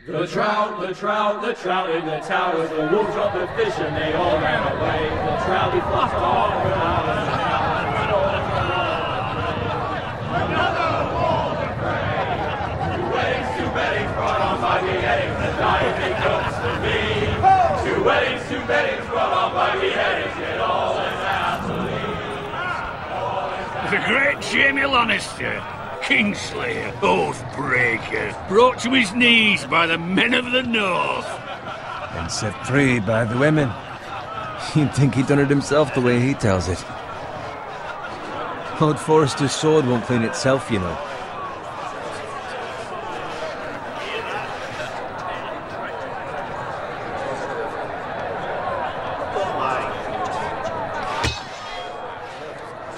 The trout in the towers, the wolves dropped the fish and they all ran away. The trout he flopped off without a another wolf afraid. Two weddings brought on by beheadings, the dying they cooks to me. Two weddings brought on by beheadings, yet all is happily. The great Jamie Lannister, Kingslayer, Oathbreaker, brought to his knees by the men of the North. And set free by the women. You'd think he'd done it himself the way he tells it. Lord Forrester's sword won't clean itself, you know.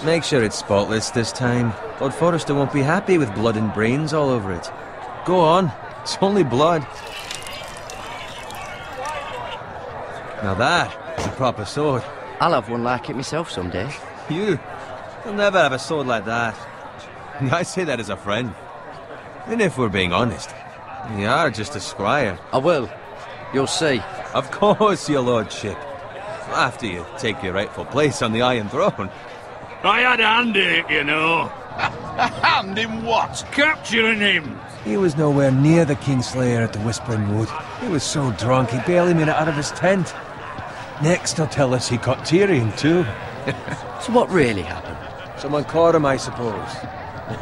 Make sure it's spotless this time. Lord Forrester won't be happy with blood and brains all over it. Go on, it's only blood. Now that is a proper sword. I'll have one like it myself someday. You'll never have a sword like that. I say that as a friend. And if we're being honest, you are just a squire. I will. You'll see. Of course, your lordship. After you take your rightful place on the Iron Throne. I had a hand in it, you know. A hand in what? Capturing him. He was nowhere near the Kingslayer at the Whispering Wood. He was so drunk he barely made it out of his tent. Next he'll tell us he caught Tyrion too. So what really happened? Someone caught him, I suppose.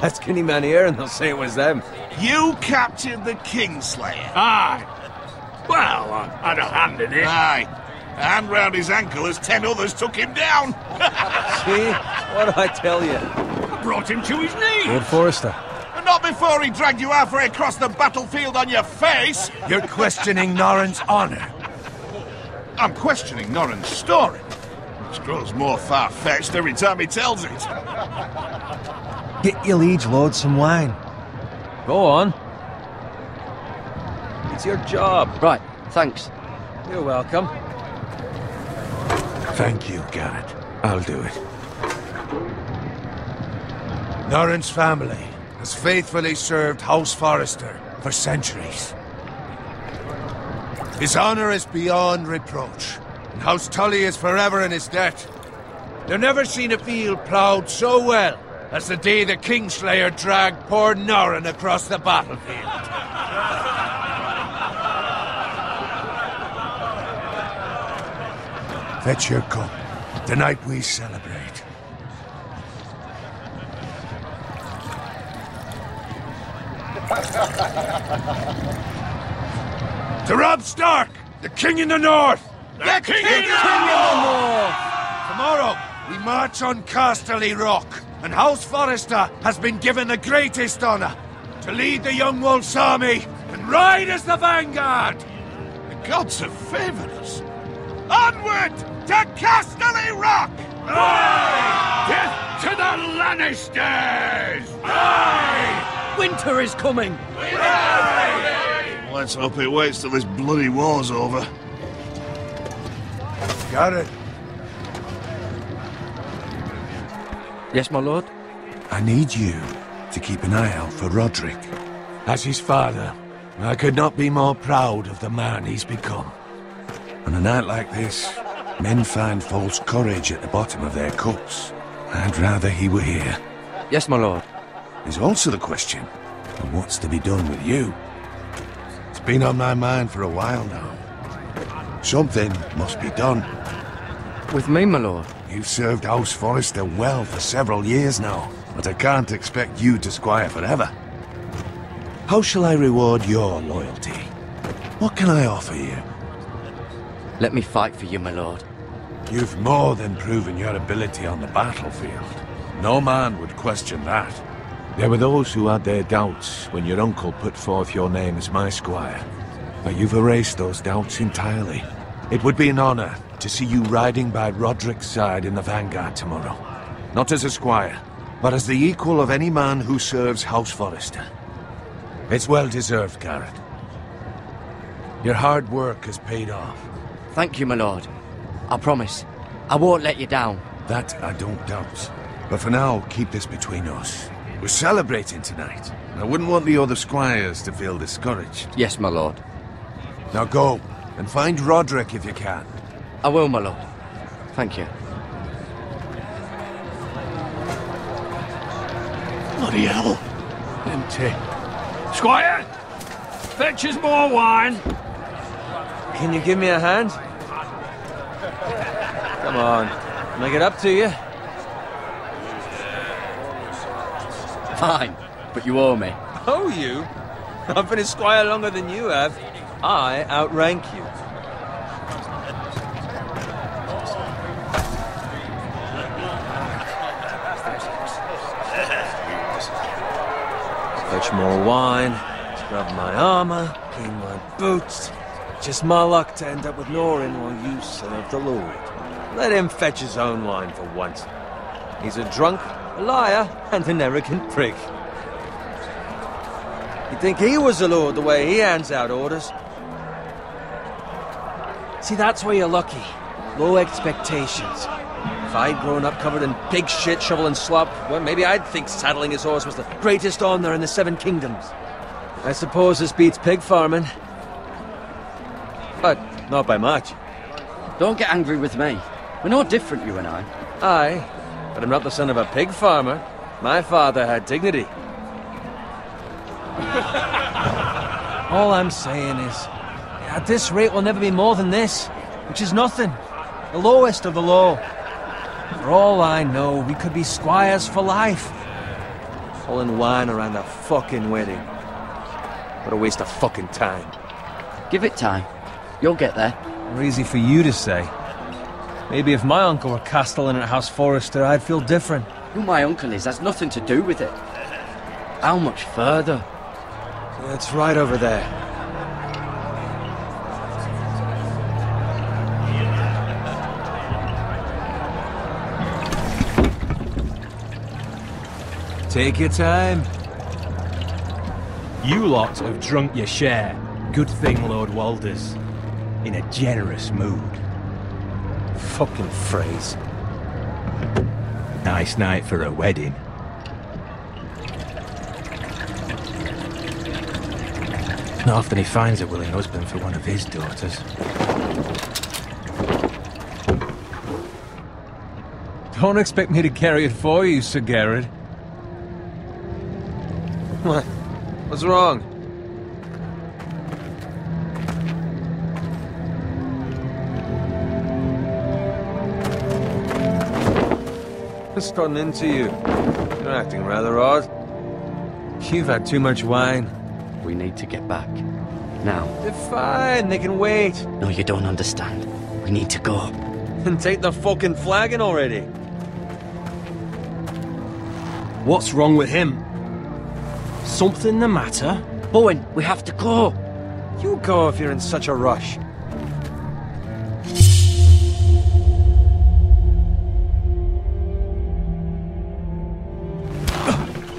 Ask any man here and they'll say it was them. You captured the Kingslayer? Aye. Well, I had a hand in it. Aye. A hand round his ankle as 10 others took him down. See? What do I tell you? I brought him to his knees. Lord Forrester. And not before he dragged you halfway across the battlefield on your face. You're questioning Norrin's honor. I'm questioning Norrin's story, which grows more far-fetched every time he tells it. Get your liege lord some wine. Go on. It's your job. Right, thanks. You're welcome. Thank you, Garrett. I'll do it. Norrin's family has faithfully served House Forrester for centuries. His honor is beyond reproach, and House Tully is forever in his debt. They've never seen a field ploughed so well as the day the Kingslayer dragged poor Norrin across the battlefield. Fetch your cup. Tonight we celebrate. To Robb Stark, the King in the North! The King in the North! Tomorrow, we march on Casterly Rock, and House Forrester has been given the greatest honor to lead the Young Wolf's army and ride as the vanguard! The gods have favored us. Onward to Casterly Rock! Aye! Death to the Lannisters! Aye! Winter is coming! Let's hope it waits till this bloody war's over. Garrett, Yes, my lord? I need you to keep an eye out for Roderick. As his father, I could not be more proud of the man he's become. On a night like this, men find false courage at the bottom of their cups. I'd rather he were here. Yes, my lord. There's also the question of what's to be done with you. It's been on my mind for a while now. Something must be done. With me, my lord? You've served House Forrester well for several years now, but I can't expect you to squire forever. How shall I reward your loyalty? What can I offer you? Let me fight for you, my lord. You've more than proven your ability on the battlefield. No man would question that. There were those who had their doubts when your uncle put forth your name as my squire. But you've erased those doubts entirely. It would be an honor to see you riding by Roderick's side in the vanguard tomorrow. Not as a squire, but as the equal of any man who serves House Forrester. It's well deserved, Garrett. Your hard work has paid off. Thank you, my lord. I promise. I won't let you down. That I don't doubt. But for now, keep this between us. We're celebrating tonight. I wouldn't want the other squires to feel discouraged. Yes, my lord. Now go, and find Roderick if you can. I will, my lord. Thank you. Bloody hell. Empty. Squire! Fetch us more wine. Can you give me a hand? Come on. Make it up to you. Fine, but you owe me. Oh, you? I've been a squire longer than you have. I outrank you. Fetch more wine, scrub my armor, clean my boots. Just my luck to end up with Norin while you serve the Lord. Let him fetch his own wine for once. He's a drunk, a liar, and an arrogant prick. You'd think he was the Lord the way he hands out orders. See, that's where you're lucky. Low expectations. If I'd grown up covered in pig shit, shovel and slop, well, maybe I'd think saddling his horse was the greatest honor in the Seven Kingdoms. I suppose this beats pig farming. But not by much. Don't get angry with me. We're no different, you and I. Aye, but I'm not the son of a pig farmer. My father had dignity. All I'm saying is, at this rate we'll never be more than this, which is nothing. The lowest of the low. For all I know, we could be squires for life. Pulling wine around a fucking wedding. What a waste of fucking time. Give it time. You'll get there. More easy for you to say. Maybe if my uncle were castellan at House Forrester, I'd feel different. Who my uncle is has nothing to do with it. How much further? It's right over there. Take your time. You lot have drunk your share. Good thing Lord Walder's in a generous mood. Fucking phrase. Nice night for a wedding. Not often he finds a willing husband for one of his daughters. Don't expect me to carry it for you, Sir Garrett. What? What's wrong? What's gotten into you? You're acting rather odd. You've had too much wine. We need to get back. Now. They're fine, they can wait. No, you don't understand. We need to go. Then take the fucking flagon already. What's wrong with him? Something the matter? Bowen, we have to go. You go if you're in such a rush.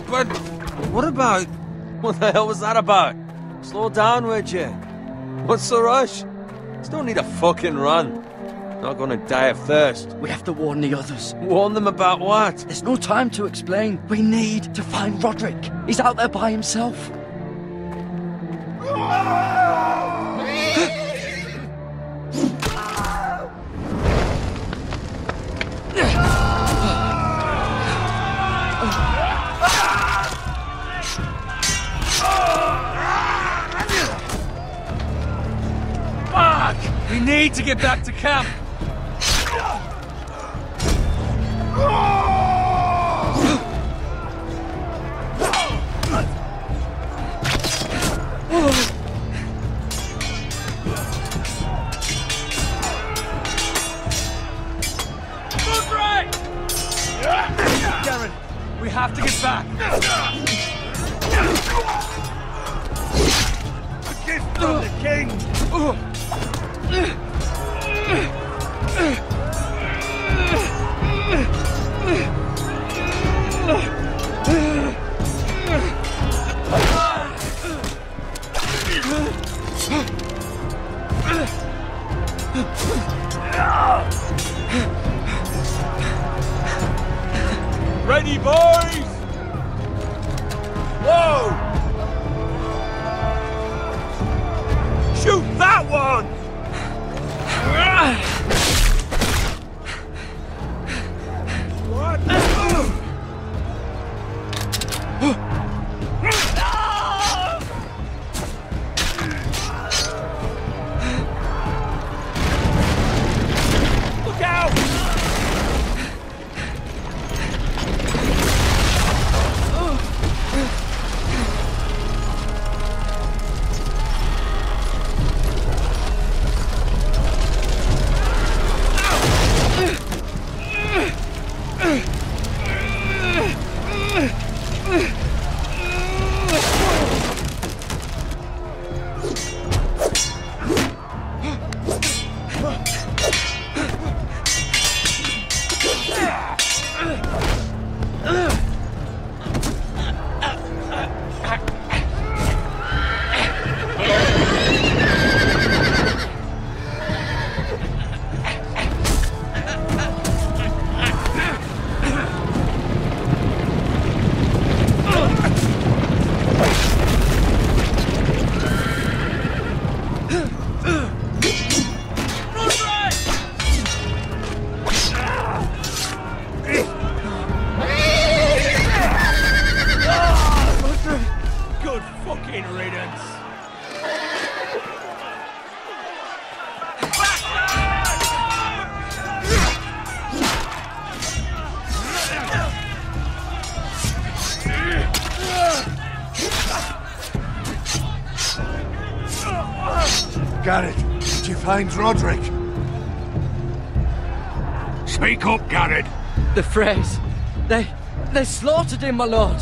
But what about... What the hell was that about? Slow down, would you? What's the rush? There's no need to fucking run. Not gonna die of thirst. We have to warn the others. Warn them about what? There's no time to explain. We need to find Roderick. He's out there by himself. We need to get back to camp. Garen, we have to get back. A gift from the king. Ready, boys! Whoa! Shoot that Garrett, did you find Roderick? Speak up, Garrett. The Freys. They slaughtered him, my lord.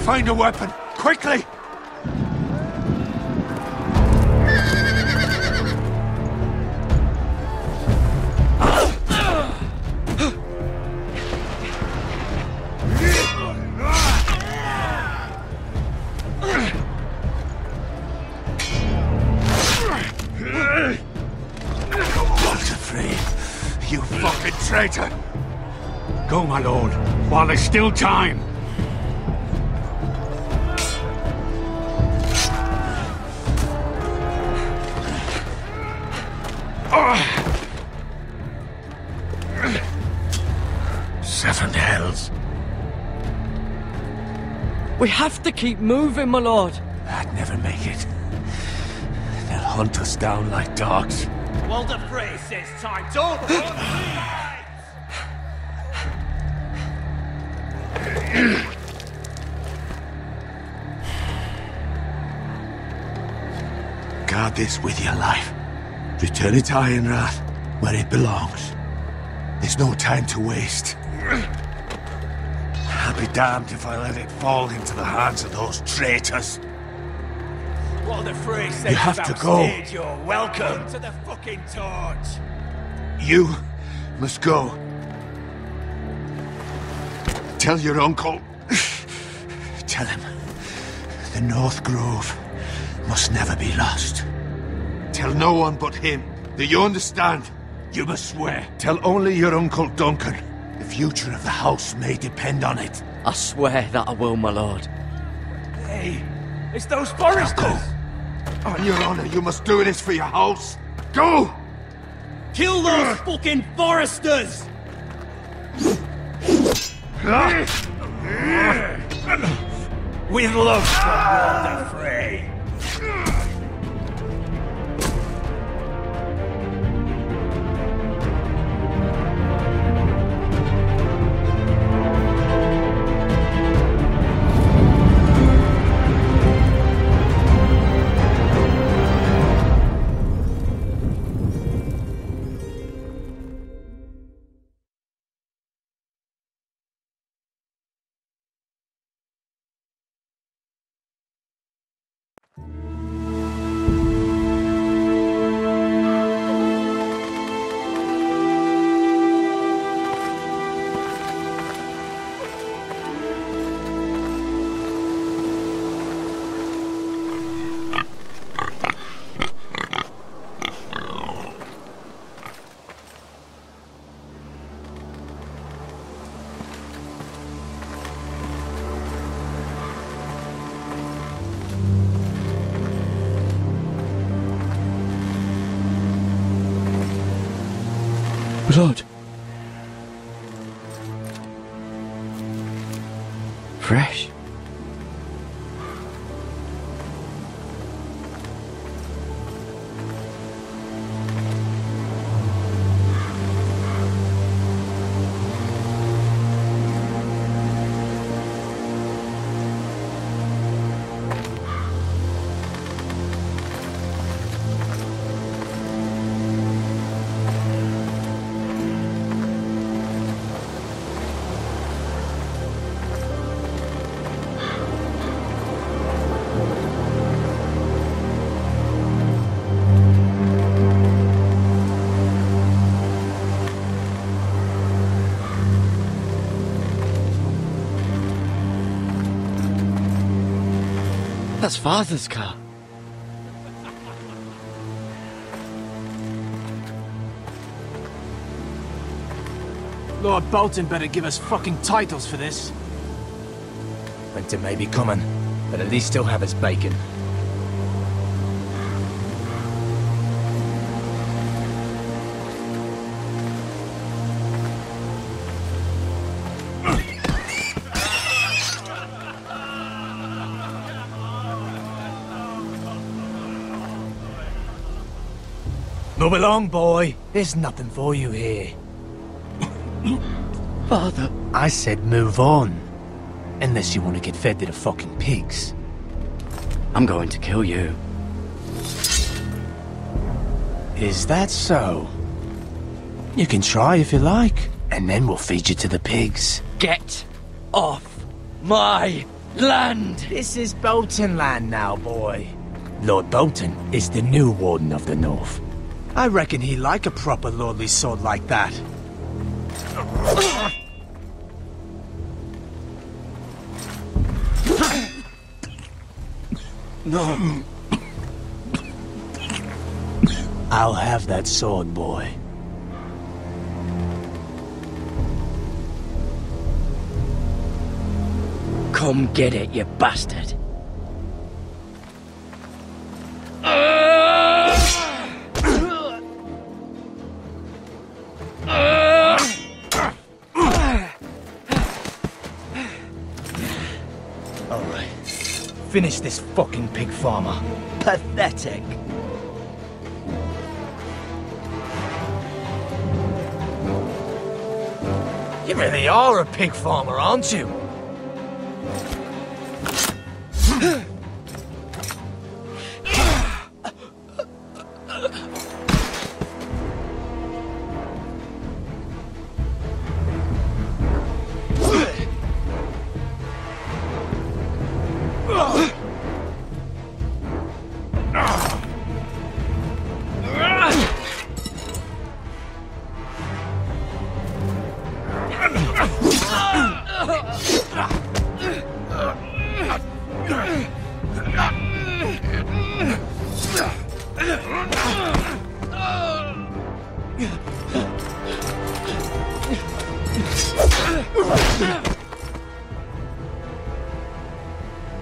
Find a weapon, quickly! You fucking traitor! Go, my lord, while there's still time. Seven hells. We have to keep moving, my lord. I'd never make it. They'll hunt us down like dogs. Walder Frey says time. Don't Guard this with your life. Return it to Ironrath, where it belongs. There's no time to waste. I'll be damned if I let it fall into the hands of those traitors. Walder Frey says You have to go. You're welcome to the fucking torch. You must go. Tell your uncle. Tell him the North Grove must never be lost. Tell no one but him. Do you understand? You must swear. Tell only your Uncle Duncan. The future of the house may depend on it. I swear that I will, my lord. Hey, it's those foresters. Go. On your honor, you must do this for your house. Go! Kill those fucking foresters! With love from Walder Frey. Blood. Fresh. That's Father's car. Lord Bolton better give us fucking titles for this. Winter may be coming, but at least he'll have his bacon. Move along, boy. There's nothing for you here. Father. I said move on. Unless you want to get fed to the fucking pigs. I'm going to kill you. Is that so? You can try if you like, and then we'll feed you to the pigs. Get off my land! This is Bolton land now, boy. Lord Bolton is the new Warden of the North. I reckon he'd like a proper lordly sword like that. No. I'll have that sword, boy. Come get it, you bastard. Alright. Finish this fucking pig farmer. Pathetic. You really are a pig farmer, aren't you?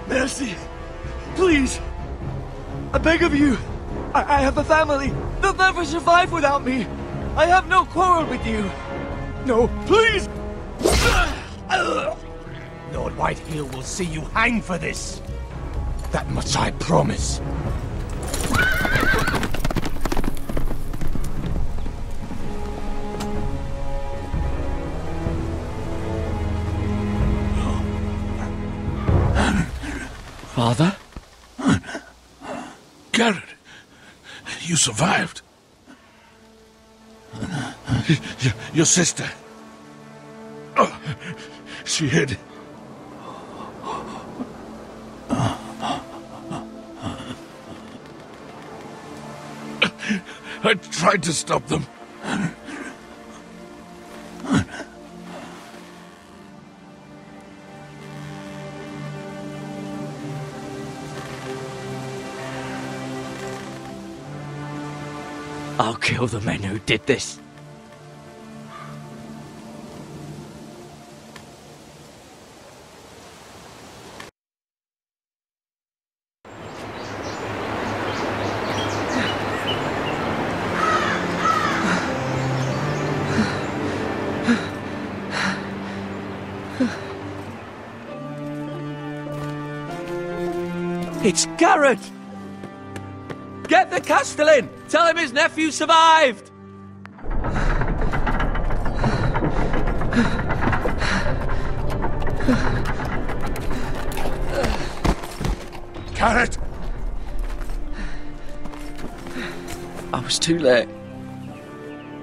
Mercy. Please. I beg of you. I have a family. They'll never survive without me. I have no quarrel with you. No, please. Lord Whitehill will see you hang for this. That much I promise. Father? Garrett, you survived. Your sister. Oh, she hid. I tried to stop them. I'll kill the men who did this. It's Garrett! Get the Castellan! Tell him his nephew survived! Garrett! I was too late.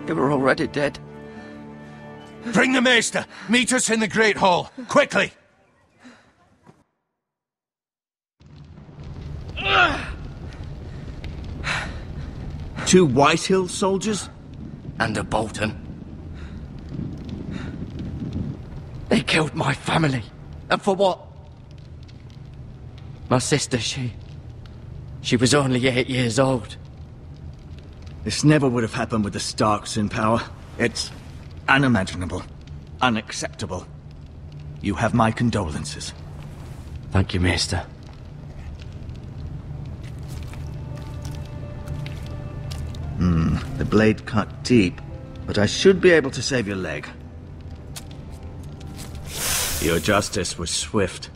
They were already dead. Bring the Maester! Meet us in the Great Hall! Quickly! Two Whitehill soldiers? And a Bolton. They killed my family. And for what? My sister, she was only 8 years old. This never would have happened with the Starks in power. It's unimaginable. Unacceptable. You have my condolences. Thank you, Maester. The blade cut deep, but I should be able to save your leg. Your justice was swift.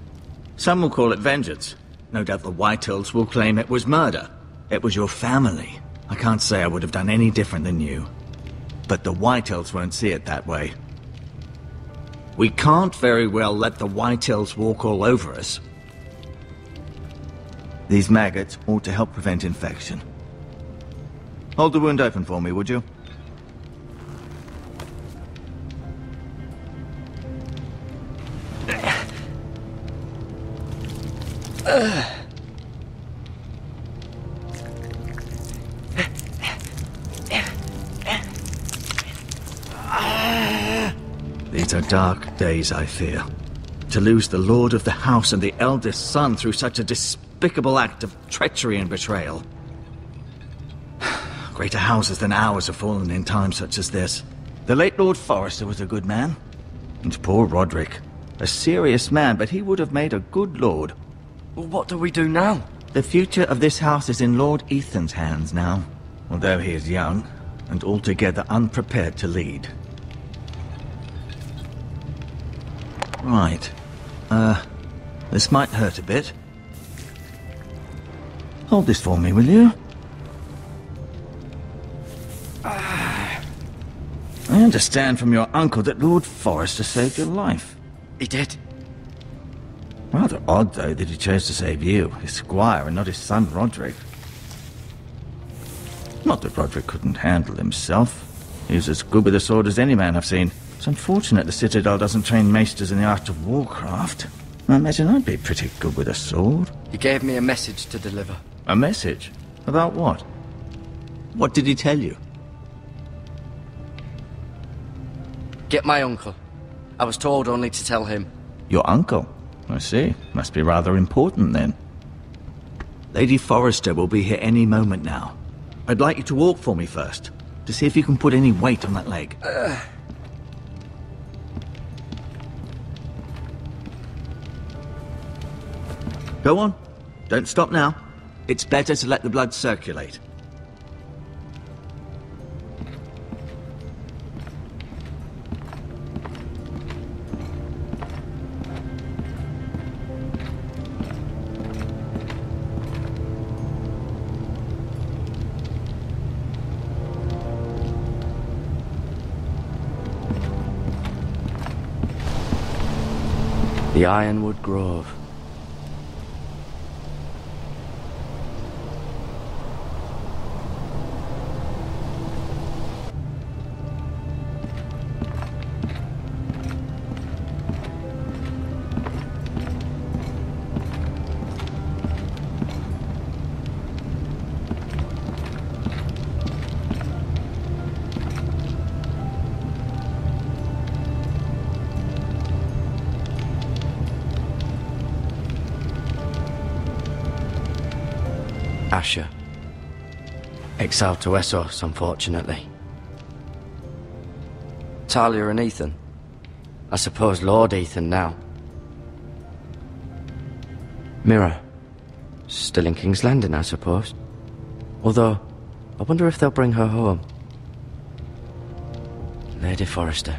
Some will call it vengeance. No doubt the Whitehills will claim it was murder. It was your family. I can't say I would have done any different than you. But the Whitehills won't see it that way. We can't very well let the Whitehills walk all over us. These maggots ought to help prevent infection. Hold the wound open for me, would you? These are dark days, I fear. To lose the lord of the house and the eldest son through such a despicable act of treachery and betrayal. Greater houses than ours have fallen in times such as this. The late Lord Forrester was a good man. And poor Roderick. A serious man, but he would have made a good lord. Well, what do we do now? The future of this house is in Lord Ethan's hands now. Although he is young, and altogether unprepared to lead. Right. This might hurt a bit. Hold this for me, will you? I understand from your uncle that Lord Forrester saved your life. He did. Rather odd, though, that he chose to save you, his squire, and not his son Roderick. Not that Roderick couldn't handle himself. He was as good with a sword as any man I've seen. It's unfortunate the Citadel doesn't train maesters in the art of warcraft. I imagine I'd be pretty good with a sword. He gave me a message to deliver. A message? About what? What did he tell you? Get my uncle. I was told only to tell him. Your uncle? I see. Must be rather important then. Lady Forrester will be here any moment now. I'd like you to walk for me first, to see if you can put any weight on that leg. Go on. Don't stop now. It's better to let the blood circulate. The Ironwood Grove. Asher. Exiled to Essos, unfortunately. Talia and Ethan. I suppose Lord Ethan now. Mira. Still in King's Landing, I suppose. Although, I wonder if they'll bring her home. Lady Forrester.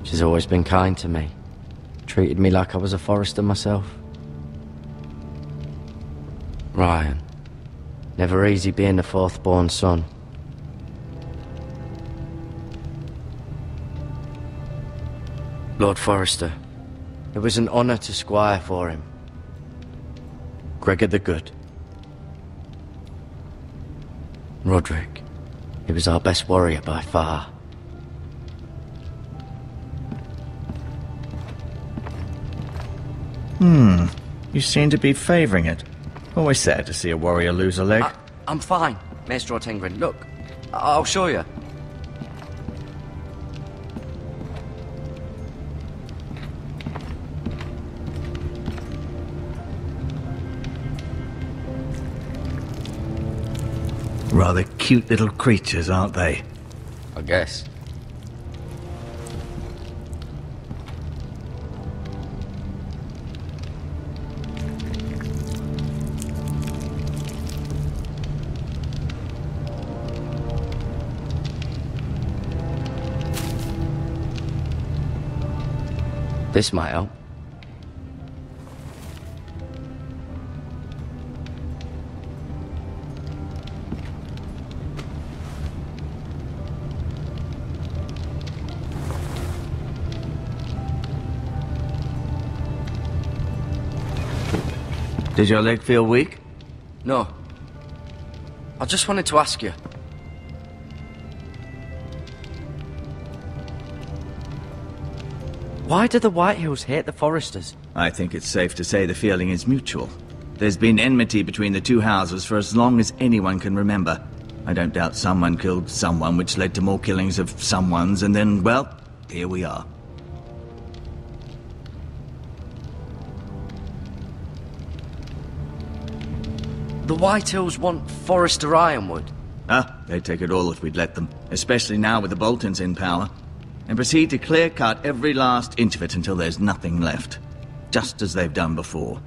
She's always been kind to me. Treated me like I was a Forrester myself. Ryan. Never easy being the fourth-born son. Lord Forrester. It was an honor to squire for him. Gregor the Good. Roderick. He was our best warrior by far. You seem to be favoring it. Always sad to see a warrior lose a leg. I'm fine, Maestro Tengrin. Look, I'll show you. Rather cute little creatures, aren't they? I guess. This might help. Did your leg feel weak? No. I just wanted to ask you. Why do the Whitehills hate the Foresters? I think it's safe to say the feeling is mutual. There's been enmity between the two houses for as long as anyone can remember. I don't doubt someone killed someone, which led to more killings of someones, and then, well, here we are. The Whitehills want Forester Ironwood. They'd take it all if we'd let them, especially now with the Boltons in power, and proceed to clear-cut every last inch of it until there's nothing left, just as they've done before.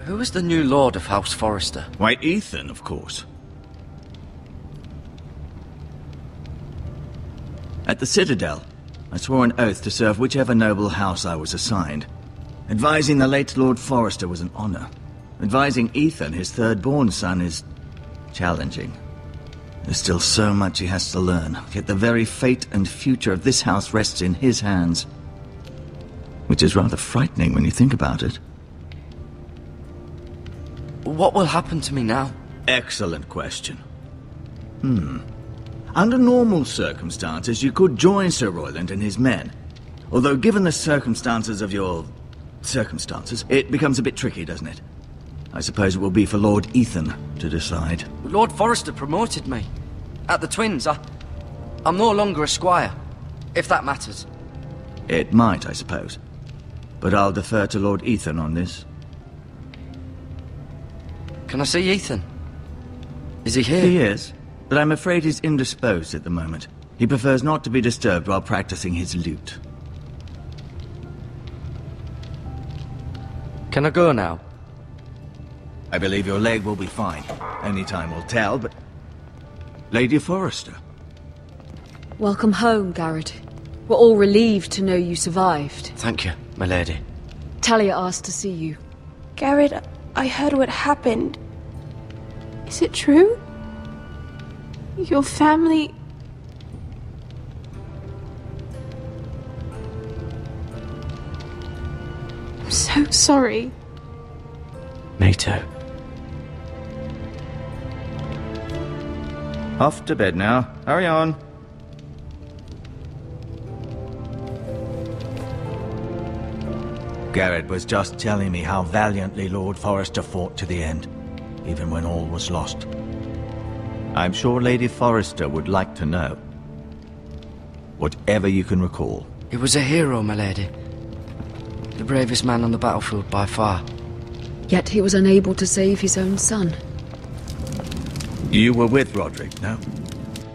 Who is the new Lord of House Forester? Why, Ethan, of course. At the Citadel, I swore an oath to serve whichever noble house I was assigned. Advising the late Lord Forester was an honor. Advising Ethan, his third-born son, is challenging. There's still so much he has to learn, yet the very fate and future of this house rests in his hands. Which is rather frightening when you think about it. What will happen to me now? Excellent question. Under normal circumstances, you could join Sir Royland and his men. Although given the circumstances of your circumstances, it becomes a bit tricky, doesn't it? I suppose it will be for Lord Ethan to decide. Lord Forester promoted me. At the Twins, I'm no longer a squire, if that matters. It might, I suppose. But I'll defer to Lord Ethan on this. Can I see Ethan? Is he here? He is, but I'm afraid he's indisposed at the moment. He prefers not to be disturbed while practicing his lute. Can I go now? I believe your leg will be fine. Only time will tell, but... Lady Forester. Welcome home, Garrett. We're all relieved to know you survived. Thank you, my lady. Talia asked to see you. Garrett, I heard what happened. Is it true? Your family... I'm so sorry. Me too. Off to bed now. Hurry on. Garrett was just telling me how valiantly Lord Forester fought to the end, even when all was lost. I'm sure Lady Forester would like to know. Whatever you can recall. He was a hero, my lady. The bravest man on the battlefield by far. Yet he was unable to save his own son. You were with Roderick, no?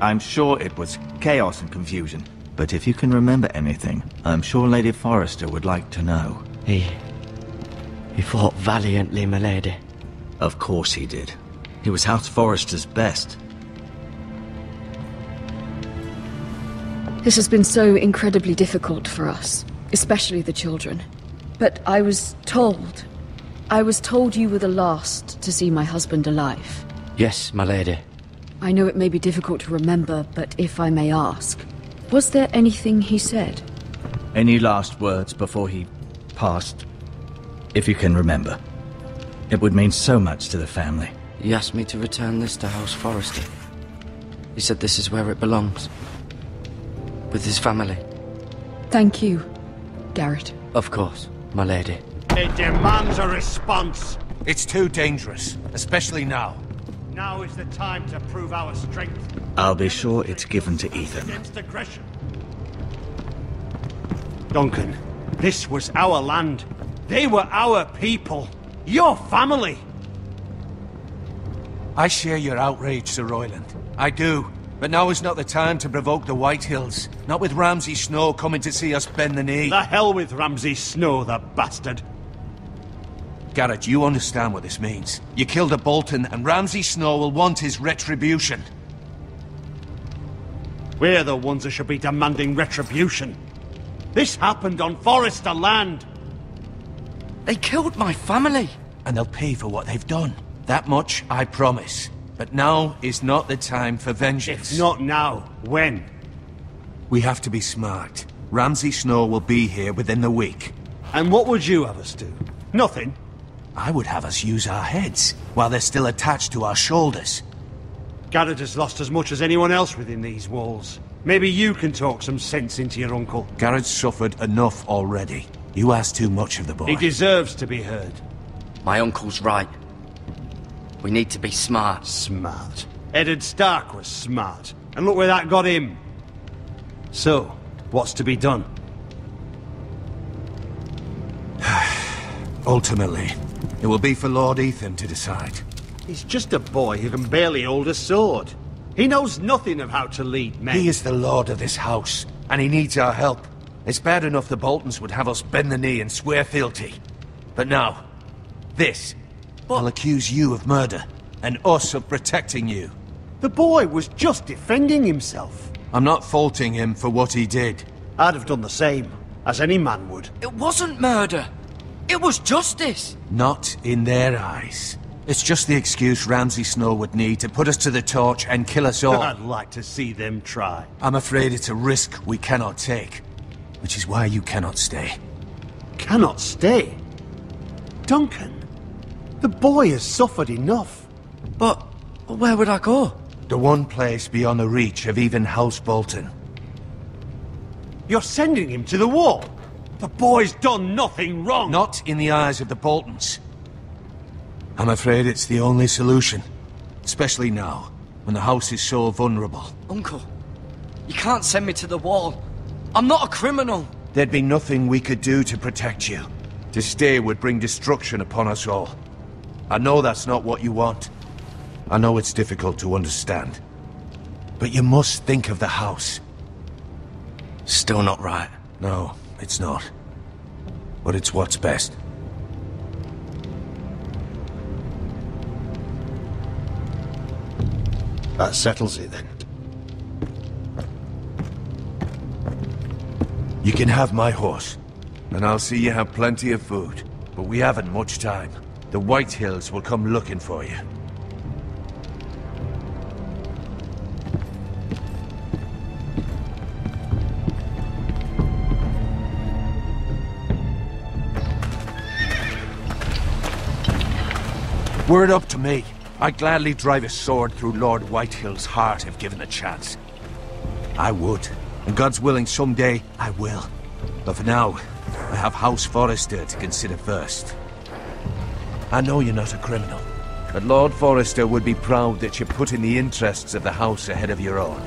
I'm sure it was chaos and confusion. But if you can remember anything, I'm sure Lady Forester would like to know. He fought valiantly, my lady. Of course he did. He was House Forester's best. This has been so incredibly difficult for us, especially the children. But I was told you were the last to see my husband alive. Yes, my lady. I know it may be difficult to remember, but if I may ask, was there anything he said? Any last words before he passed? If you can remember. It would mean so much to the family. He asked me to return this to House Forester. He said this is where it belongs. With his family. Thank you, Garrett. Of course, my lady. It demands a response. It's too dangerous, especially now. Now is the time to prove our strength. I'll be sure it's given to Ethan. Against aggression. Duncan, this was our land. They were our people. Your family. I share your outrage, Sir Royland. I do. But now is not the time to provoke the Whitehills. Not with Ramsay Snow coming to see us bend the knee. The hell with Ramsay Snow, the bastard. Garrett, you understand what this means. You killed a Bolton, and Ramsay Snow will want his retribution. We're the ones that should be demanding retribution. This happened on Forester land. They killed my family. And they'll pay for what they've done. That much, I promise. But now is not the time for vengeance. If not now, when? We have to be smart. Ramsay Snow will be here within the week. And what would you have us do? Nothing. I would have us use our heads while they're still attached to our shoulders. Garrett has lost as much as anyone else within these walls. Maybe you can talk some sense into your uncle. Garrett's suffered enough already. You ask too much of the boy. He deserves to be heard. My uncle's right. We need to be smart. Smart. Eddard Stark was smart. And look where that got him. So, what's to be done? Ultimately, it will be for Lord Ethan to decide. He's just a boy who can barely hold a sword. He knows nothing of how to lead men. He is the lord of this house, and he needs our help. It's bad enough the Boltons would have us bend the knee and swear fealty. But now, this will accuse you of murder, and us of protecting you. The boy was just defending himself. I'm not faulting him for what he did. I'd have done the same, as any man would. It wasn't murder. It was justice. Not in their eyes. It's just the excuse Ramsay Snow would need to put us to the torch and kill us all. I'd like to see them try. I'm afraid it's a risk we cannot take, which is why you cannot stay. Cannot stay? Duncan, the boy has suffered enough. But where would I go? The one place beyond the reach of even House Bolton. You're sending him to the wall? The boy's done nothing wrong. Not in the eyes of the Boltons. I'm afraid it's the only solution. Especially now, when the house is so vulnerable. Uncle, you can't send me to the wall. I'm not a criminal. There'd be nothing we could do to protect you. To stay would bring destruction upon us all. I know that's not what you want. I know it's difficult to understand. But you must think of the house. Still not right. No, it's not. But it's what's best. That settles it, then. You can have my horse, and I'll see you have plenty of food. But we haven't much time. The White Hills will come looking for you. Were it up to me, I'd gladly drive a sword through Lord Whitehill's heart if given a chance. I would, and God's willing someday I will. But for now, I have House Forrester to consider first. I know you're not a criminal, but Lord Forrester would be proud that you're putting the interests of the house ahead of your own.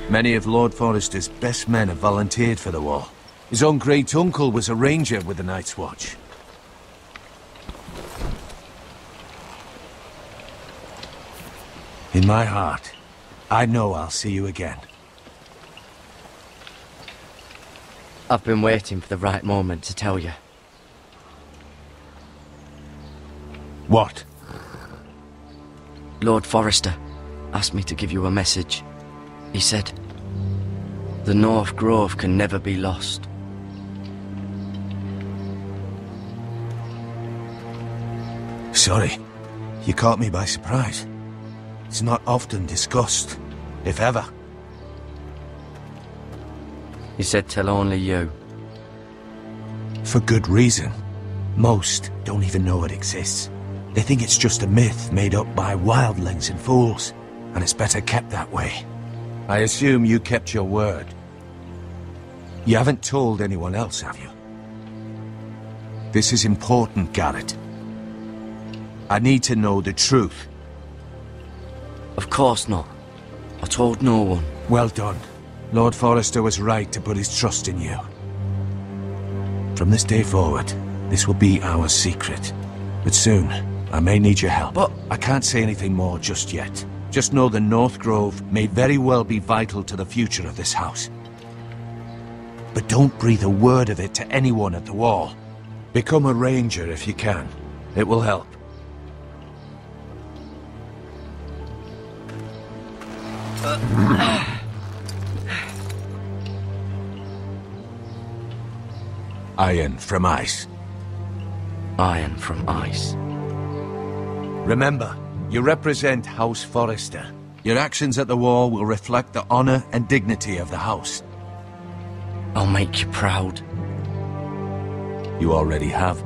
Many of Lord Forrester's best men have volunteered for the war. His own great-uncle was a ranger with the Night's Watch. In my heart, I know I'll see you again. I've been waiting for the right moment to tell you. What? Lord Forrester asked me to give you a message. He said, the North Grove can never be lost. Sorry, you caught me by surprise. It's not often discussed, if ever. He said tell only you. For good reason. Most don't even know it exists. They think it's just a myth made up by wildlings and fools, and it's better kept that way. I assume you kept your word. You haven't told anyone else, have you? This is important, Garrett. I need to know the truth. Of course not. I told no one. Well done. Lord Forrester was right to put his trust in you. From this day forward, this will be our secret. But soon, I may need your help. But I can't say anything more just yet. Just know the North Grove may very well be vital to the future of this house. But don't breathe a word of it to anyone at the wall. Become a ranger if you can. It will help. Iron from ice. Iron from ice. Remember, you represent House Forrester. Your actions at the wall will reflect the honor and dignity of the house. I'll make you proud. You already have.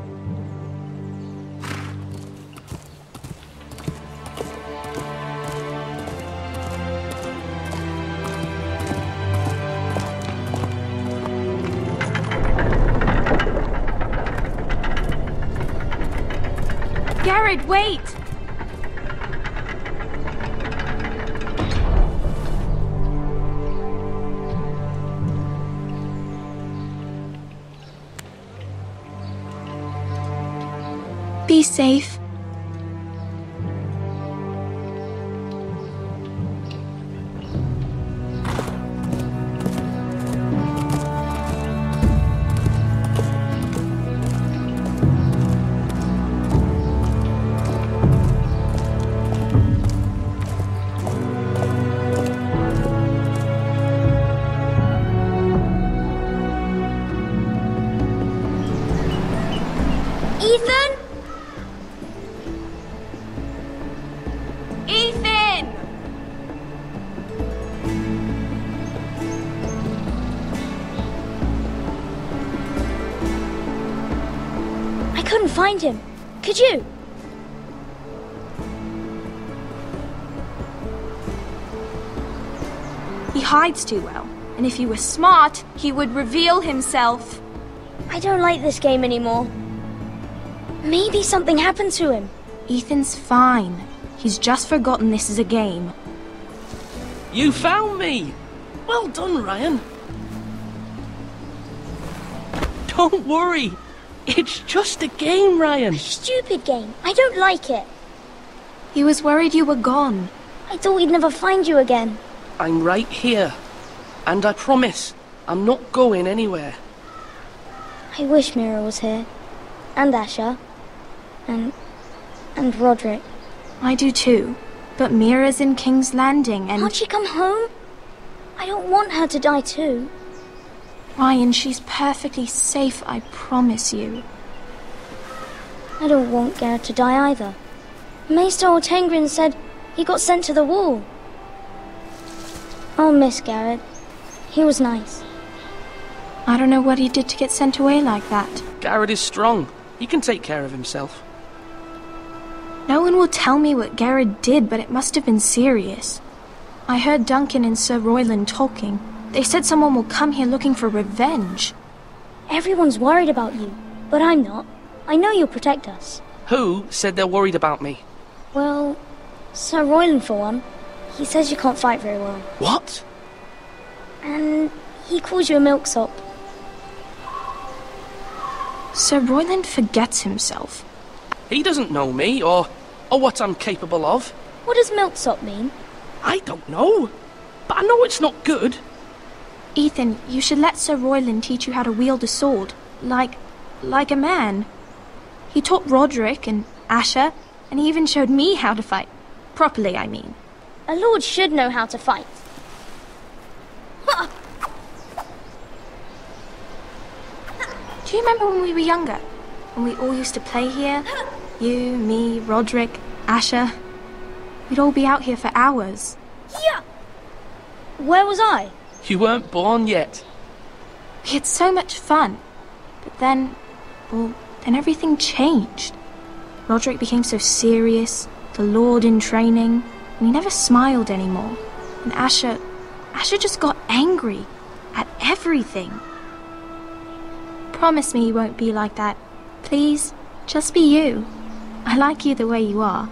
Garrett, wait! Be safe. Find him. Could you? He hides too well, and if he were smart, he would reveal himself. I don't like this game anymore. Maybe something happened to him. Ethan's fine. He's just forgotten this is a game. You found me! Well done, Ryan. Don't worry. It's just a game, Ryan. A stupid game. I don't like it. He was worried you were gone. I thought we'd never find you again. I'm right here. And I promise, I'm not going anywhere. I wish Mira was here. And Asher. And Roderick. I do too. But Mira's in King's Landing and... Can't she come home? I don't want her to die too. Ryan, she's perfectly safe, I promise you. I don't want Garrett to die either. Maester Ortengrin said he got sent to the wall. I'll miss Garrett. He was nice. I don't know what he did to get sent away like that. Garrett is strong. He can take care of himself. No one will tell me what Garrett did, but it must have been serious. I heard Duncan and Sir Royland talking. They said someone will come here looking for revenge. Everyone's worried about you, but I'm not. I know you'll protect us. Who said they're worried about me? Well, Sir Royland for one. He says you can't fight very well. What? And he calls you a milksop. Sir Royland forgets himself. He doesn't know me, or what I'm capable of. What does milksop mean? I don't know, but I know it's not good. Ethan, you should let Sir Royland teach you how to wield a sword. Like a man. He taught Roderick and Asher, and he even showed me how to fight. Properly, I mean. A lord should know how to fight. Do you remember when we were younger? When we all used to play here? You, me, Roderick, Asher. We'd all be out here for hours. Yeah! Where was I? You weren't born yet. We had so much fun. But then everything changed. Roderick became so serious, the Lord in training, and he never smiled anymore. And Asher just got angry at everything. Promise me you won't be like that. Please, just be you. I like you the way you are.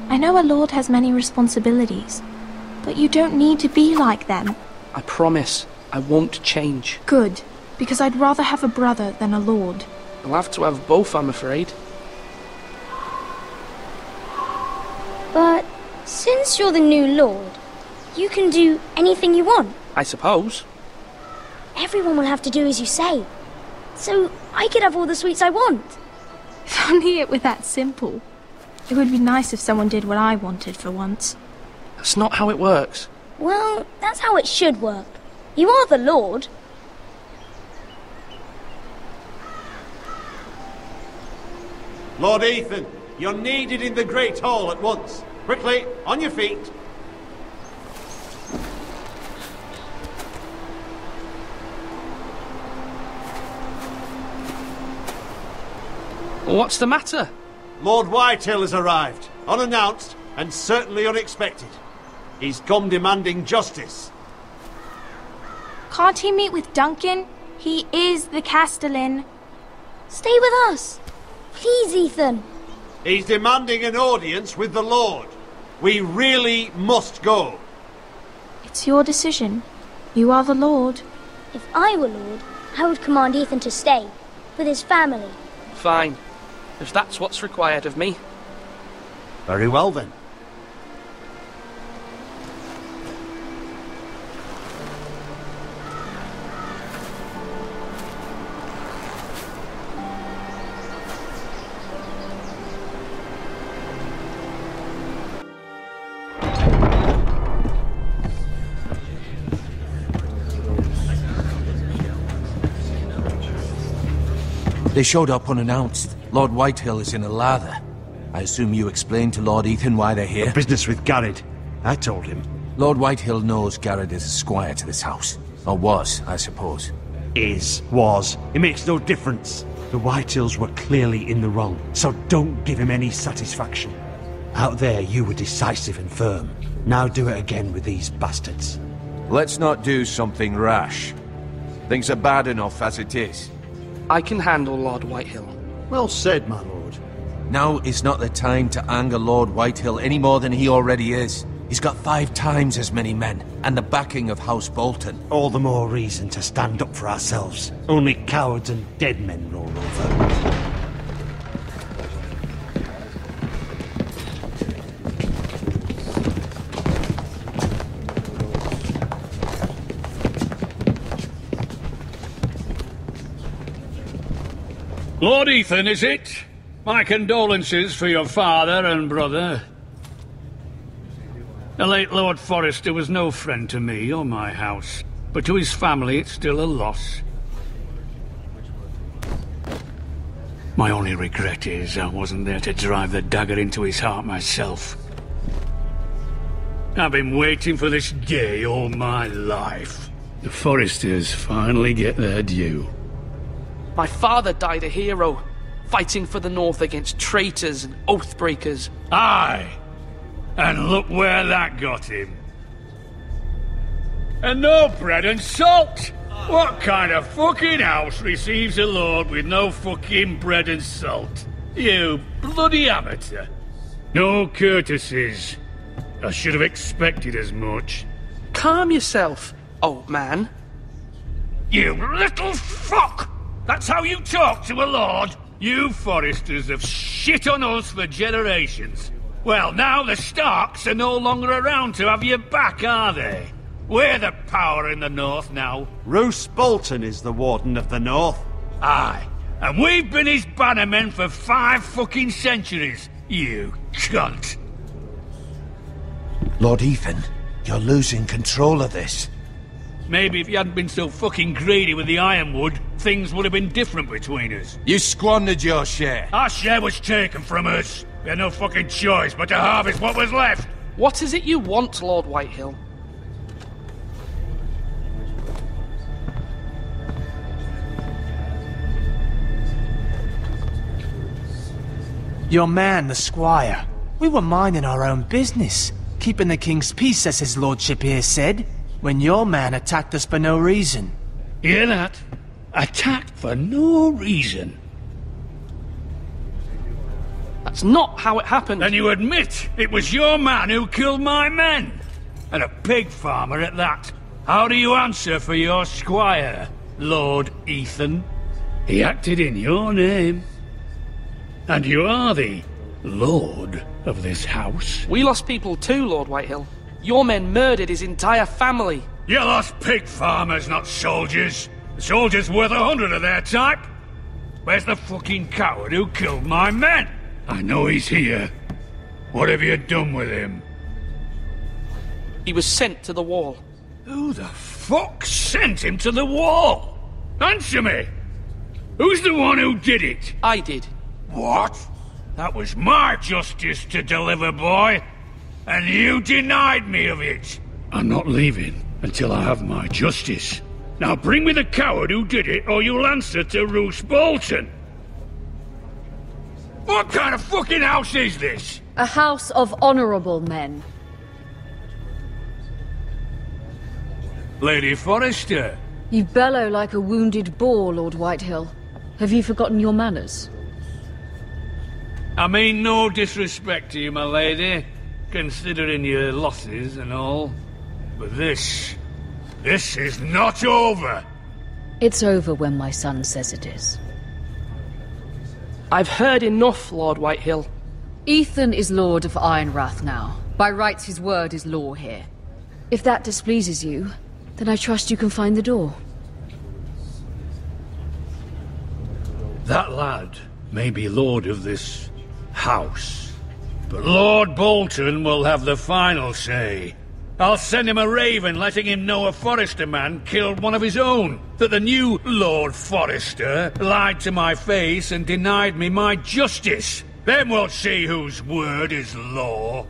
I know a lord has many responsibilities, but you don't need to be like them. I promise, I won't change. Good, because I'd rather have a brother than a lord. I'll have to have both, I'm afraid. But since you're the new lord, you can do anything you want. I suppose. Everyone will have to do as you say. So I could have all the sweets I want. If only it were that simple. It would be nice if someone did what I wanted for once. That's not how it works. Well, that's how it should work. You are the Lord. Lord Ethan, you're needed in the Great Hall at once. Quickly, on your feet. What's the matter? Lord Whitetail has arrived, unannounced and certainly unexpected. He's come demanding justice. Can't he meet with Duncan? He is the Castellan. Stay with us. Please, Ethan. He's demanding an audience with the Lord. We really must go. It's your decision. You are the Lord. If I were Lord, I would command Ethan to stay, with his family. Fine. If that's what's required of me. Very well then. They showed up unannounced. Lord Whitehill is in a lather. I assume you explained to Lord Ethan why they're here? Business with Garrett. I told him. Lord Whitehill knows Garrett is a squire to this house. Or was, I suppose. Was. It makes no difference. The Whitehills were clearly in the wrong, so don't give him any satisfaction. Out there, you were decisive and firm. Now do it again with these bastards. Let's not do something rash. Things are bad enough as it is. I can handle Lord Whitehill. Well said, my lord. Now is not the time to anger Lord Whitehill any more than he already is. He's got 5 times as many men, and the backing of House Bolton. All the more reason to stand up for ourselves. Only cowards and dead men roll over. Lord Ethan, is it? My condolences for your father and brother. The late Lord Forrester was no friend to me or my house, but to his family it's still a loss. My only regret is I wasn't there to drive the dagger into his heart myself. I've been waiting for this day all my life. The Forresters finally get their due. My father died a hero, fighting for the North against traitors and oathbreakers. Aye, and look where that got him. And no bread and salt! What kind of fucking house receives a lord with no fucking bread and salt? You bloody amateur. No courtesies. I should have expected as much. Calm yourself, old man. You little fuck! That's how you talk to a lord? You Forresters have shit on us for generations. Well, now the Starks are no longer around to have your back, are they? We're the power in the North now. Roose Bolton is the Warden of the North. Aye, and we've been his bannermen for 5 fucking centuries, you cunt. Lord Ethan, you're losing control of this. Maybe if you hadn't been so fucking greedy with the ironwood, things would have been different between us. You squandered your share. Our share was taken from us. We had no fucking choice but to harvest what was left. What is it you want, Lord Whitehill? Your man, the squire. We were minding our own business, keeping the king's peace, as his lordship here said, when your man attacked us for no reason. Hear that? Attacked for no reason. That's not how it happened. And you admit it was your man who killed my men? And a pig farmer at that. How do you answer for your squire, Lord Ethan? He acted in your name. And you are the lord of this house. We lost people too, Lord Whitehill. Your men murdered his entire family. You lost pig farmers, not soldiers. The soldiers worth 100 of their type. Where's the fucking coward who killed my men? I know he's here. What have you done with him? He was sent to the wall. Who the fuck sent him to the wall? Answer me! Who's the one who did it? I did. What? That was my justice to deliver, boy. And you denied me of it. I'm not leaving until I have my justice. Now bring me the coward who did it, or you'll answer to Roose Bolton. What kind of fucking house is this? A house of honorable men. Lady Forrester. You bellow like a wounded boar, Lord Whitehill. Have you forgotten your manners? I mean no disrespect to you, my lady, considering your losses and all. But this is not over. It's over when my son says it is. I've heard enough, Lord Whitehill. Ethan is Lord of Ironrath now. By rights, his word is law here. If that displeases you, then I trust you can find the door. That lad may be lord of this house, but Lord Bolton will have the final say. I'll send him a raven letting him know a Forrester man killed one of his own, that the new Lord Forrester lied to my face and denied me my justice. Then we'll see whose word is law.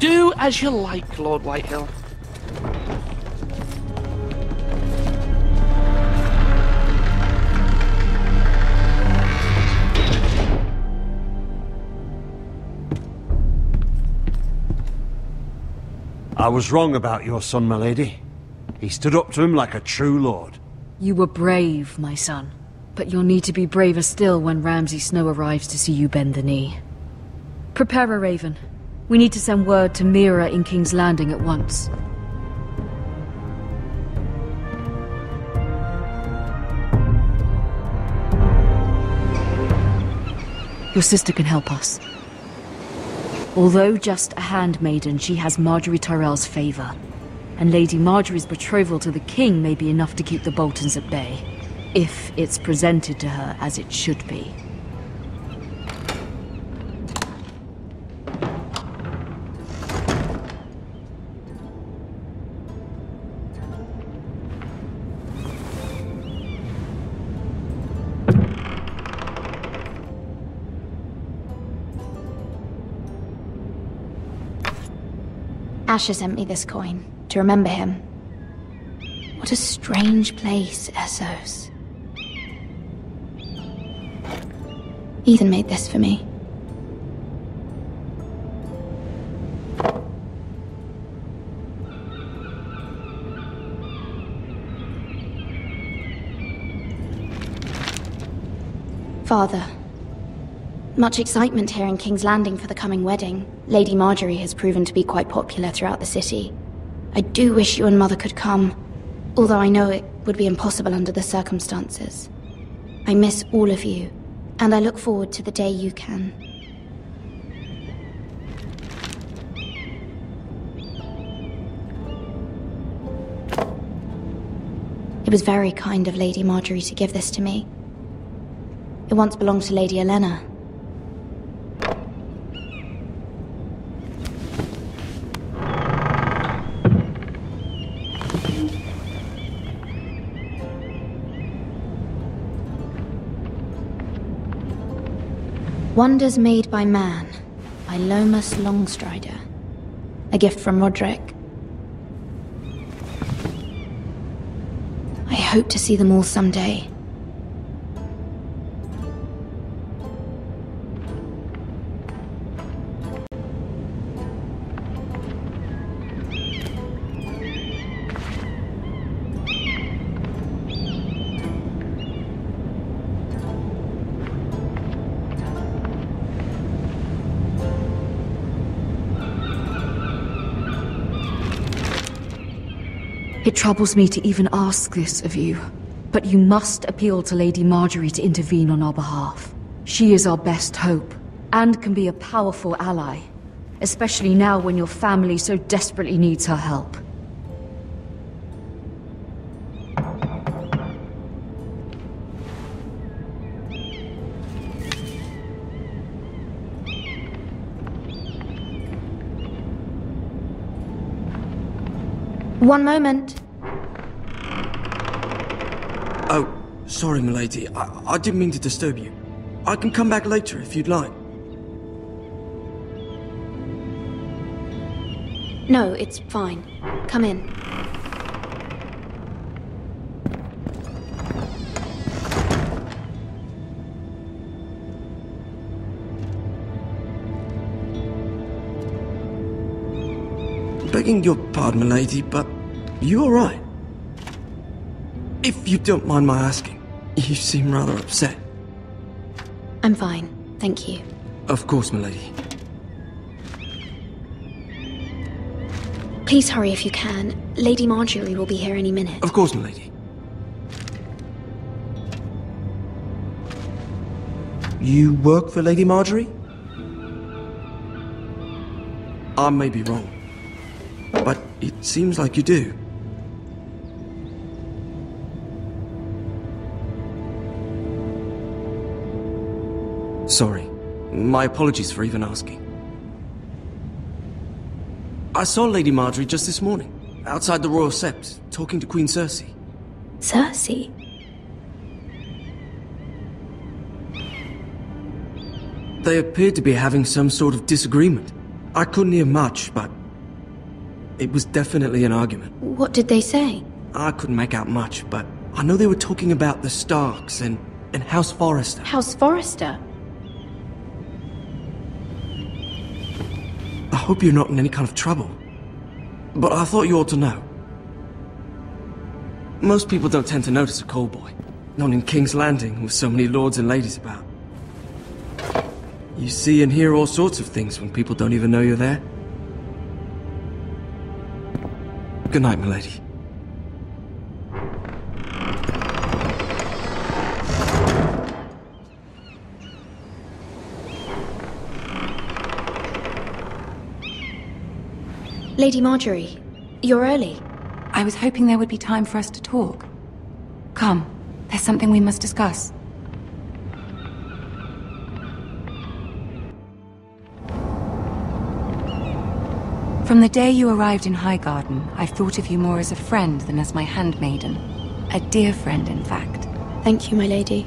Do as you like, Lord Whitehill. I was wrong about your son, my lady. He stood up to him like a true lord. You were brave, my son. But you'll need to be braver still when Ramsay Snow arrives to see you bend the knee. Prepare a raven. We need to send word to Mira in King's Landing at once. Your sister can help us. Although just a handmaiden, she has Marjorie Tyrell's favor. And Lady Marjorie's betrothal to the king may be enough to keep the Boltons at bay. If it's presented to her as it should be. Asher sent me this coin, to remember him. What a strange place, Essos. Ethan made this for me. Father. Much excitement here in King's Landing for the coming wedding. Lady Marjorie has proven to be quite popular throughout the city. I do wish you and Mother could come, although I know it would be impossible under the circumstances. I miss all of you, and I look forward to the day you can. It was very kind of Lady Marjorie to give this to me. It once belonged to Lady Elena. Wonders Made by Man, by Lomas Longstrider. A gift from Roderick. I hope to see them all someday. It troubles me to even ask this of you, but you must appeal to Lady Marjorie to intervene on our behalf. She is our best hope, and can be a powerful ally, especially now when your family so desperately needs her help. One moment. Oh, sorry, milady. I didn't mean to disturb you. I can come back later if you'd like. No, it's fine. Come in. Begging your pardon, milady, but you all right? If you don't mind my asking, you seem rather upset. I'm fine, thank you. Of course, milady. Please hurry if you can. Lady Marjorie will be here any minute. Of course, milady. You work for Lady Marjorie? I may be wrong, but it seems like you do. Sorry. My apologies for even asking. I saw Lady Marjorie just this morning, outside the Royal Sept, talking to Queen Cersei. Cersei? They appeared to be having some sort of disagreement. I couldn't hear much, but it was definitely an argument. What did they say? I couldn't make out much, but I know they were talking about the Starks and House Forrester. House Forrester? I hope you're not in any kind of trouble, but I thought you ought to know. Most people don't tend to notice a callboy, not in King's Landing with so many lords and ladies about. You see and hear all sorts of things when people don't even know you're there. Good night, milady. Lady Marjorie, you're early. I was hoping there would be time for us to talk. Come, there's something we must discuss. From the day you arrived in Highgarden, I've thought of you more as a friend than as my handmaiden. A dear friend, in fact. Thank you, my lady.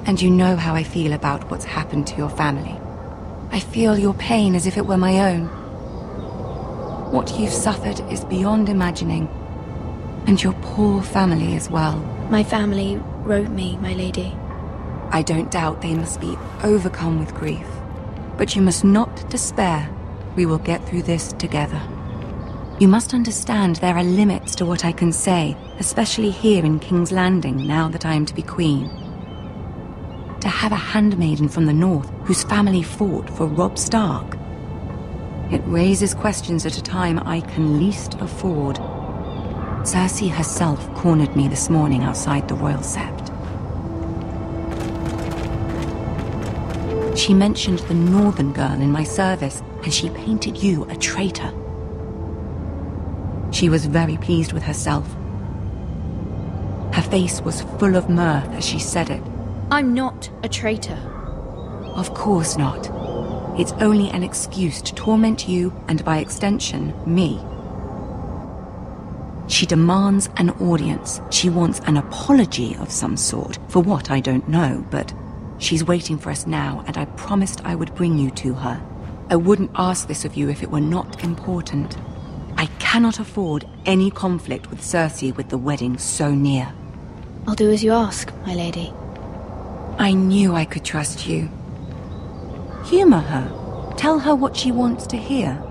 And you know how I feel about what's happened to your family. I feel your pain as if it were my own. What you've suffered is beyond imagining. And your poor family as well. My family wrote me, my lady. I don't doubt they must be overcome with grief. But you must not despair. We will get through this together. You must understand there are limits to what I can say, especially here in King's Landing, now that I am to be queen. To have a handmaiden from the north whose family fought for Robb Stark. It raises questions at a time I can least afford. Cersei herself cornered me this morning outside the Royal Sept. She mentioned the northern girl in my service, and she painted you a traitor. She was very pleased with herself. Her face was full of mirth as she said it. I'm not a traitor. Of course not. It's only an excuse to torment you, and by extension, me. She demands an audience. She wants an apology of some sort, for what I don't know, but she's waiting for us now, and I promised I would bring you to her. I wouldn't ask this of you if it were not important. I cannot afford any conflict with Cersei with the wedding so near. I'll do as you ask, my lady. I knew I could trust you. Humor her. Tell her what she wants to hear.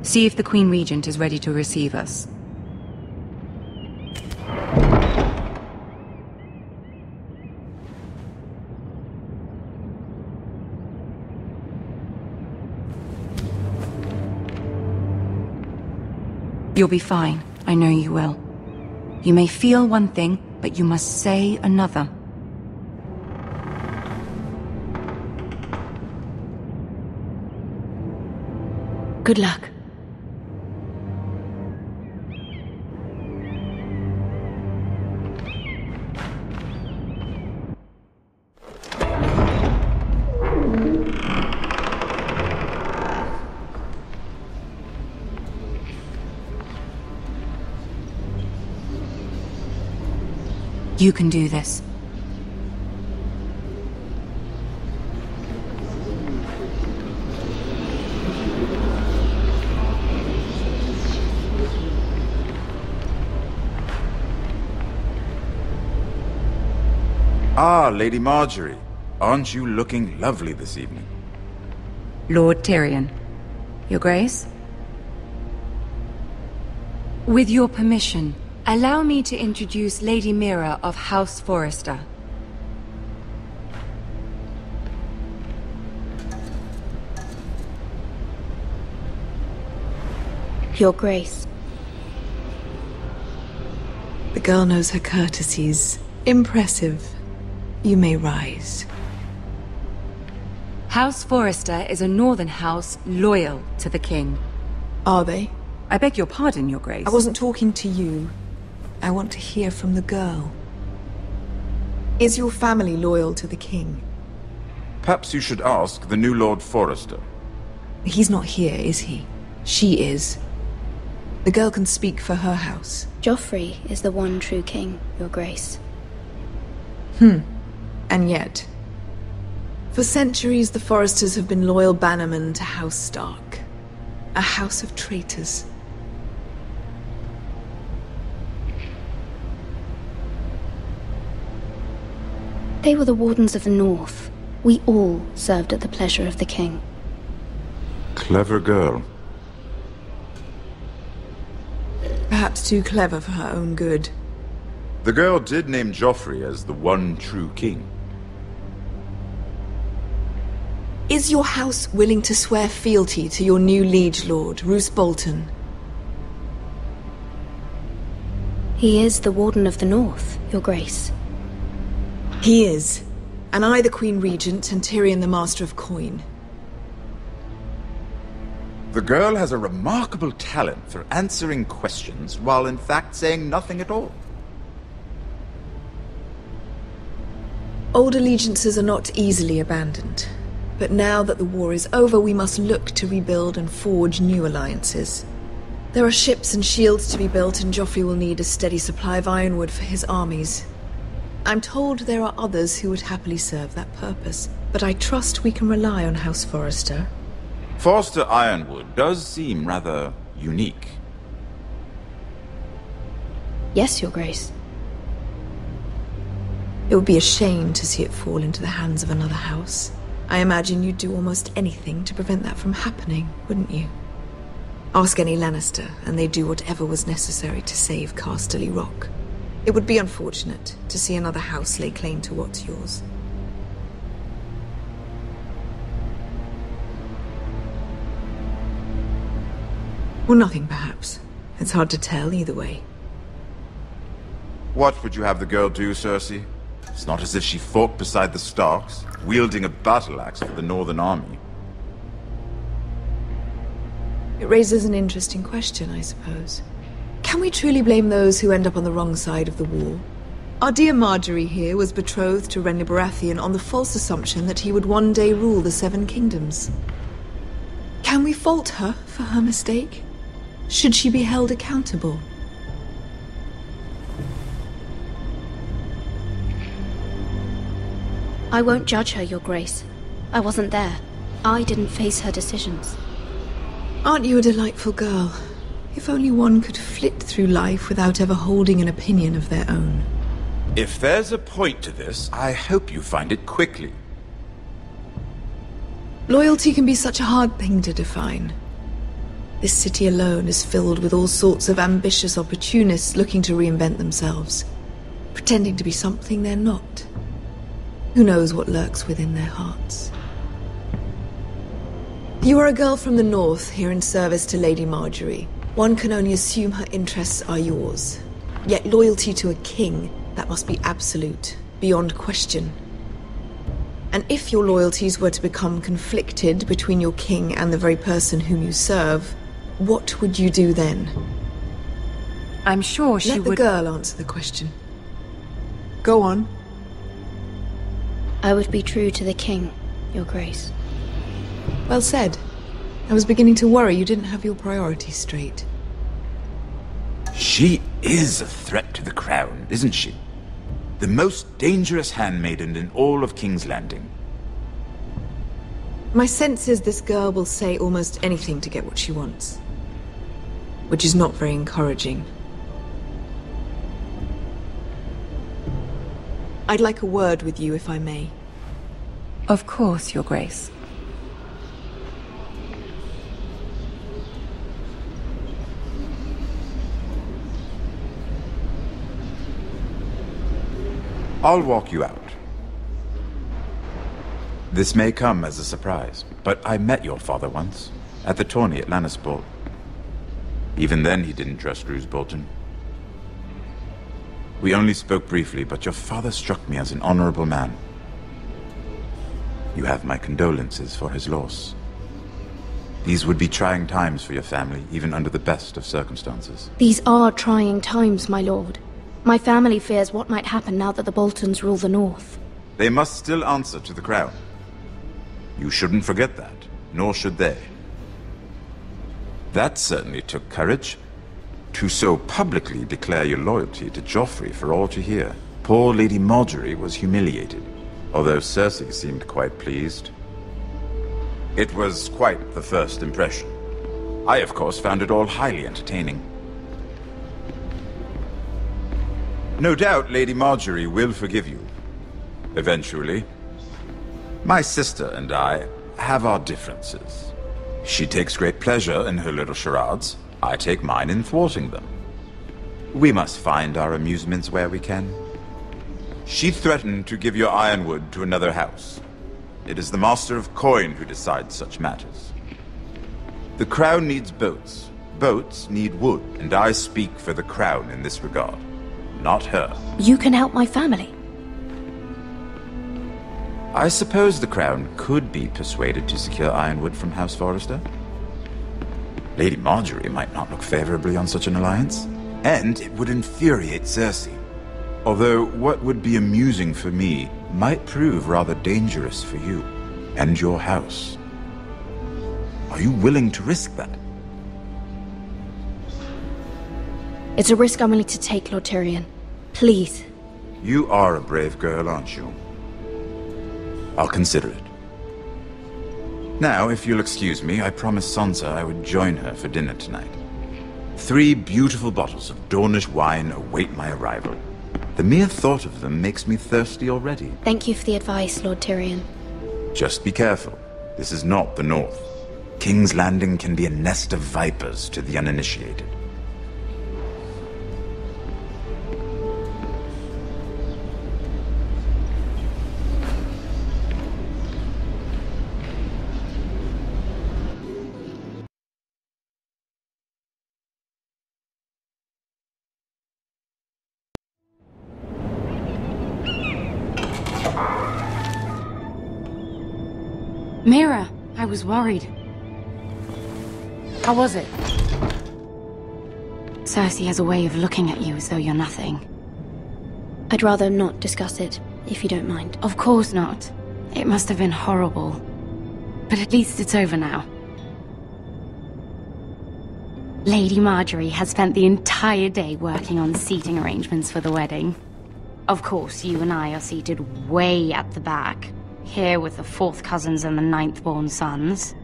See if the Queen Regent is ready to receive us. You'll be fine. I know you will. You may feel one thing, but you must say another. Good luck. You can do this. Ah, Lady Marjorie. Aren't you looking lovely this evening? Lord Tyrion. Your Grace? With your permission, allow me to introduce Lady Mira of House Forrester. Your Grace. The girl knows her courtesies. Impressive. You may rise. House Forrester is a northern house loyal to the king. Are they? I beg your pardon, Your Grace. I wasn't talking to you. I want to hear from the girl. Is your family loyal to the king? Perhaps you should ask the new Lord Forrester. He's not here, is he? She is. The girl can speak for her house. Joffrey is the one true king, Your Grace. And yet, for centuries the Forresters have been loyal bannermen to House Stark. A house of traitors. They were the Wardens of the North. We all served at the pleasure of the king. Clever girl. Perhaps too clever for her own good. The girl did name Joffrey as the one true king. Is your house willing to swear fealty to your new liege lord, Roose Bolton? He is the Warden of the North, Your Grace. He is. And I the Queen Regent and Tyrion the Master of Coin. The girl has a remarkable talent for answering questions while in fact saying nothing at all. Old allegiances are not easily abandoned. But now that the war is over, we must look to rebuild and forge new alliances. There are ships and shields to be built, and Joffrey will need a steady supply of ironwood for his armies. I'm told there are others who would happily serve that purpose, but I trust we can rely on House Forrester. Forrester Ironwood does seem rather unique. Yes, Your Grace. It would be a shame to see it fall into the hands of another house. I imagine you'd do almost anything to prevent that from happening, wouldn't you? Ask any Lannister, and they'd do whatever was necessary to save Casterly Rock. It would be unfortunate to see another house lay claim to what's yours. Or nothing, perhaps. It's hard to tell either way. What would you have the girl do, Cersei? It's not as if she fought beside the Starks, wielding a battle axe for the Northern Army. It raises an interesting question, I suppose. Can we truly blame those who end up on the wrong side of the war? Our dear Marjorie here was betrothed to Renly Baratheon on the false assumption that he would one day rule the Seven Kingdoms. Can we fault her for her mistake? Should she be held accountable? I won't judge her, Your Grace. I wasn't there. I didn't face her decisions. Aren't you a delightful girl? If only one could flit through life without ever holding an opinion of their own. If there's a point to this, I hope you find it quickly. Loyalty can be such a hard thing to define. This city alone is filled with all sorts of ambitious opportunists looking to reinvent themselves, pretending to be something they're not. Who knows what lurks within their hearts? You are a girl from the north, here in service to Lady Marjorie. One can only assume her interests are yours. Yet loyalty to a king, that must be absolute, beyond question. And if your loyalties were to become conflicted between your king and the very person whom you serve, what would you do then? I'm sure she would... Let the girl answer the question. Go on. I would be true to the king, Your Grace. Well said. I was beginning to worry you didn't have your priorities straight. She is a threat to the crown, isn't she? The most dangerous handmaiden in all of King's Landing. My sense is this girl will say almost anything to get what she wants. Which is not very encouraging. I'd like a word with you, if I may. Of course, Your Grace. I'll walk you out. This may come as a surprise, but I met your father once, at the tourney at Lannisport. Even then he didn't trust Roose Bolton. We only spoke briefly, but your father struck me as an honorable man. You have my condolences for his loss. These would be trying times for your family, even under the best of circumstances. These are trying times, my lord. My family fears what might happen now that the Boltons rule the North. They must still answer to the crown. You shouldn't forget that, nor should they. That certainly took courage. To so publicly declare your loyalty to Joffrey for all to hear. Poor Lady Margaery was humiliated, although Cersei seemed quite pleased. It was quite the first impression. I, of course, found it all highly entertaining. No doubt Lady Margaery will forgive you. Eventually. My sister and I have our differences. She takes great pleasure in her little charades. I take mine in thwarting them. We must find our amusements where we can. She threatened to give your ironwood to another house. It is the Master of Coin who decides such matters. The crown needs boats. Boats need wood, and I speak for the crown in this regard. Not her. You can help my family. I suppose the crown could be persuaded to secure ironwood from House Forrester. Lady Margaery might not look favorably on such an alliance, and it would infuriate Cersei. Although what would be amusing for me might prove rather dangerous for you and your house. Are you willing to risk that? It's a risk I'm willing to take, Lord Tyrion. Please. You are a brave girl, aren't you? I'll consider it. Now, if you'll excuse me, I promised Sansa I would join her for dinner tonight. 3 beautiful bottles of Dornish wine await my arrival. The mere thought of them makes me thirsty already. Thank you for the advice, Lord Tyrion. Just be careful. This is not the North. King's Landing can be a nest of vipers to the uninitiated. Mira, I was worried. How was it? Cersei has a way of looking at you as though you're nothing. I'd rather not discuss it, if you don't mind. Of course not. It must have been horrible. But at least it's over now. Lady Margaery has spent the entire day working on seating arrangements for the wedding. Of course, you and I are seated way at the back. Here with the 4th cousins and the 9th-born sons.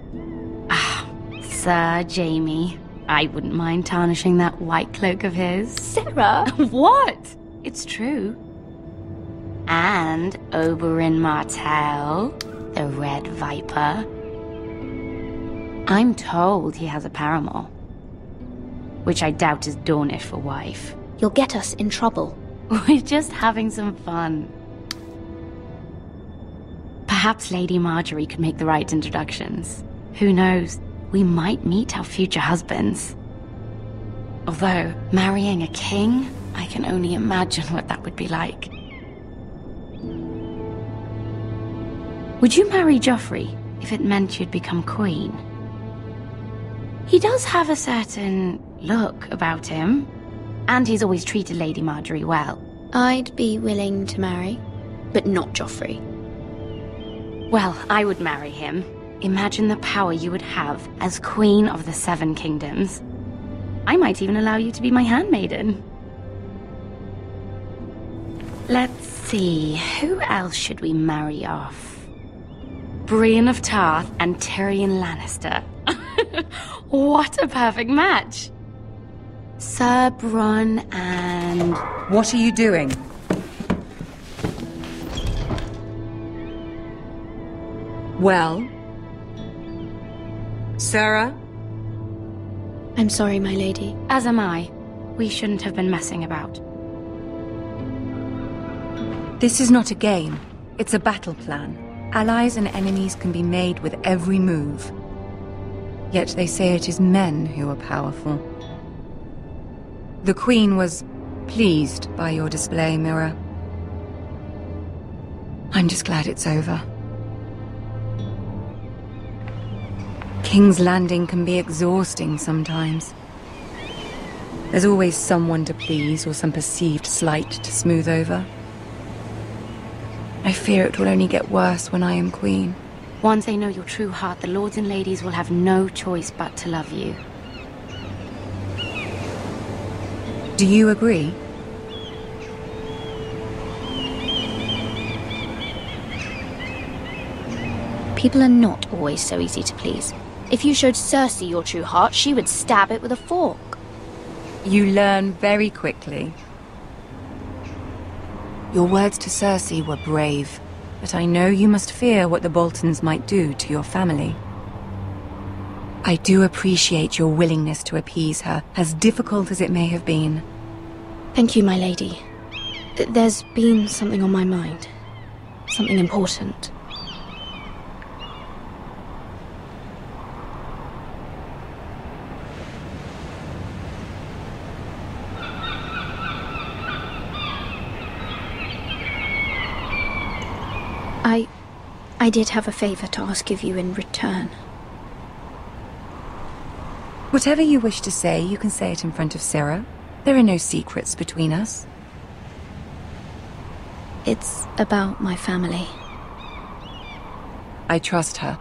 Ah, Sir Jaime. I wouldn't mind tarnishing that white cloak of his. Sarah! What? It's true. And Oberyn Martell, the Red Viper. I'm told he has a paramour. Which I doubt is Dornish for wife. You'll get us in trouble. We're just having some fun. Perhaps Lady Margaery could make the right introductions. Who knows? We might meet our future husbands. Although, marrying a king, I can only imagine what that would be like. Would you marry Joffrey if it meant you'd become queen? He does have a certain look about him, and he's always treated Lady Margaery well. I'd be willing to marry, but not Joffrey. Well, I would marry him. Imagine the power you would have as Queen of the 7 Kingdoms. I might even allow you to be my handmaiden. Let's see, who else should we marry off? Brienne of Tarth and Tyrion Lannister. What a perfect match! Sir Bronn and... What are you doing? Well? Sarah? I'm sorry, my lady. As am I. We shouldn't have been messing about. This is not a game. It's a battle plan. Allies and enemies can be made with every move. Yet they say it is men who are powerful. The Queen was pleased by your display, Mira. I'm just glad it's over. King's Landing can be exhausting sometimes. There's always someone to please or some perceived slight to smooth over. I fear it will only get worse when I am Queen. Once they know your true heart, the lords and ladies will have no choice but to love you. Do you agree? People are not always so easy to please. If you showed Cersei your true heart, she would stab it with a fork. You learn very quickly. Your words to Cersei were brave, but I know you must fear what the Boltons might do to your family. I do appreciate your willingness to appease her, as difficult as it may have been. Thank you, my lady. There's been something on my mind. Something important. I did have a favor to ask of you in return. Whatever you wish to say, you can say it in front of Sarah. There are no secrets between us. It's about my family. I trust her.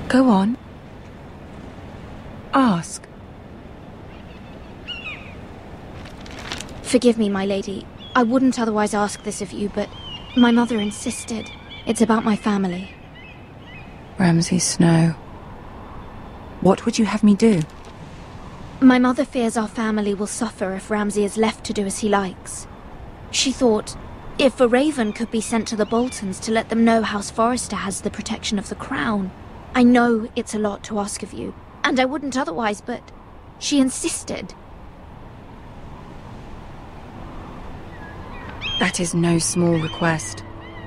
Go on. Ask. Forgive me, my lady. I wouldn't otherwise ask this of you, but my mother insisted. It's about my family. Ramsay Snow. What would you have me do? My mother fears our family will suffer if Ramsay is left to do as he likes. She thought, if a raven could be sent to the Boltons to let them know House Forrester has the protection of the crown. I know it's a lot to ask of you, and I wouldn't otherwise, but she insisted. That is no small request,